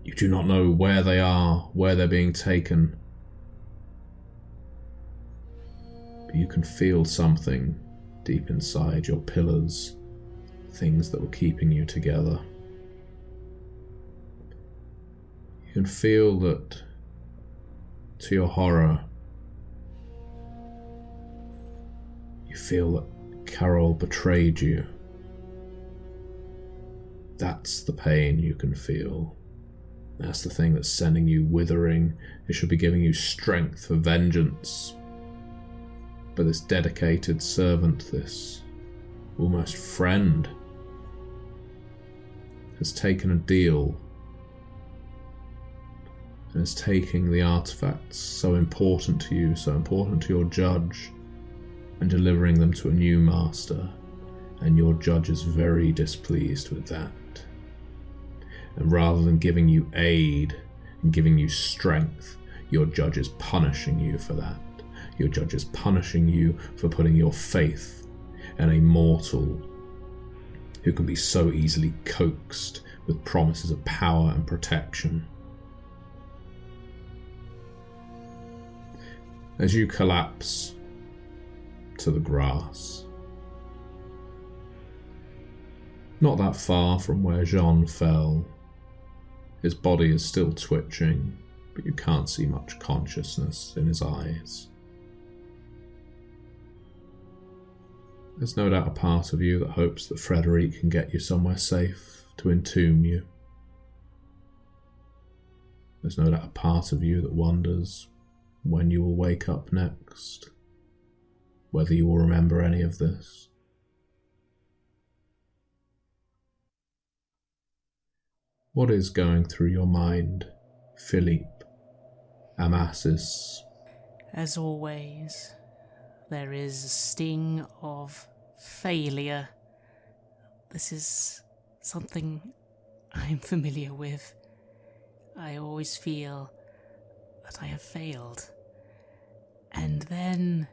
you do not know where they are, where they're being taken. But you can feel something deep inside your pillars, things that were keeping you together. You can feel that, to your horror, you feel that Carol betrayed you. That's the pain you can feel. That's the thing that's sending you withering. It should be giving you strength for vengeance. But this dedicated servant, this almost friend, has taken a deal and is taking the artifacts so important to you, so important to your judge, and delivering them to a new master, and your judge is very displeased with that. And rather than giving you aid and giving you strength, your judge is punishing you for that. Your judge is punishing you for putting your faith in a mortal who can be so easily coaxed with promises of power and protection. As you collapse to the grass, not that far from where Jean fell, his body is still twitching, but you can't see much consciousness in his eyes. There's no doubt a part of you that hopes that Frederic can get you somewhere safe to entomb you. There's no doubt a part of you that wonders when you will wake up next, whether you will remember any of this. What is going through your mind, Philippe Amasis? As always, there is a sting of failure. This is something I'm familiar with. I always feel that I have failed. And then,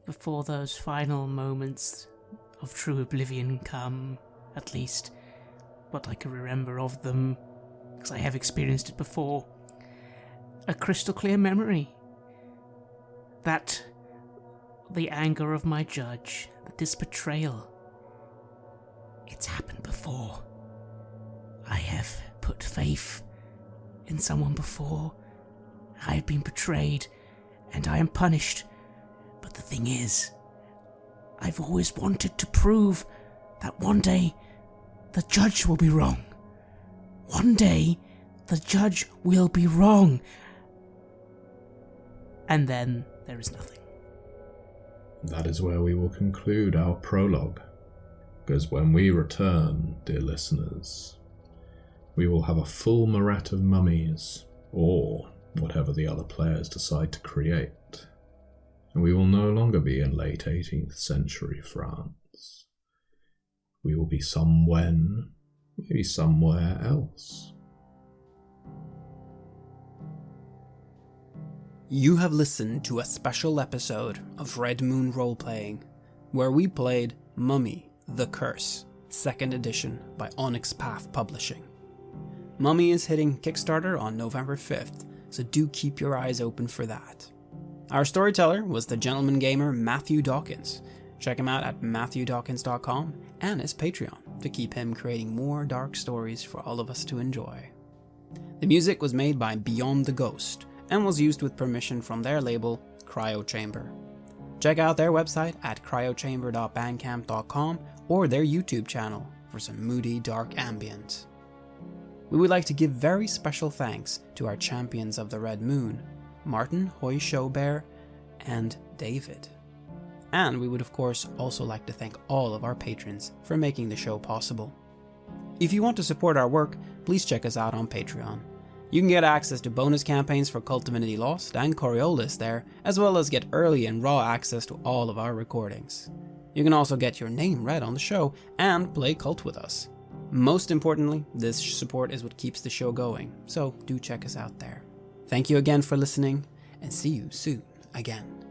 before those final moments of true oblivion come, at least what I can remember of them, because I have experienced it before, a crystal clear memory that the anger of my judge, that this betrayal, it's happened before. I have put faith in someone before. I have been betrayed, and I am punished. But the thing is, I've always wanted to prove that one day the judge will be wrong. One day the judge will be wrong. And then there is nothing. That is where we will conclude our prologue, because when we return, dear listeners, we will have a full moret of mummies, or whatever the other players decide to create, and we will no longer be in late 18th century France. We will be maybe somewhere else. You have listened to a special episode of Red Moon Roleplaying, where we played Mummy: The Curse, 2nd edition by Onyx Path Publishing. Mummy is hitting Kickstarter on November 5th, so do keep your eyes open for that. Our storyteller was the Gentleman Gamer Matthew Dawkins. Check him out at MatthewDawkins.com and his Patreon to keep him creating more dark stories for all of us to enjoy. The music was made by Beyond the Ghost and was used with permission from their label, Cryo Chamber. Check out their website at cryochamber.bandcamp.com or their YouTube channel for some moody, dark ambient. We would like to give very special thanks to our champions of the Red Moon, Martin Hoy Showbear and David. And we would of course also like to thank all of our patrons for making the show possible. If you want to support our work, please check us out on Patreon. You can get access to bonus campaigns for Cult Divinity Lost and Coriolis there, as well as get early and raw access to all of our recordings. You can also get your name read on the show and play Cult with us. Most importantly, this support is what keeps the show going, so do check us out there. Thank you again for listening, and see you soon again.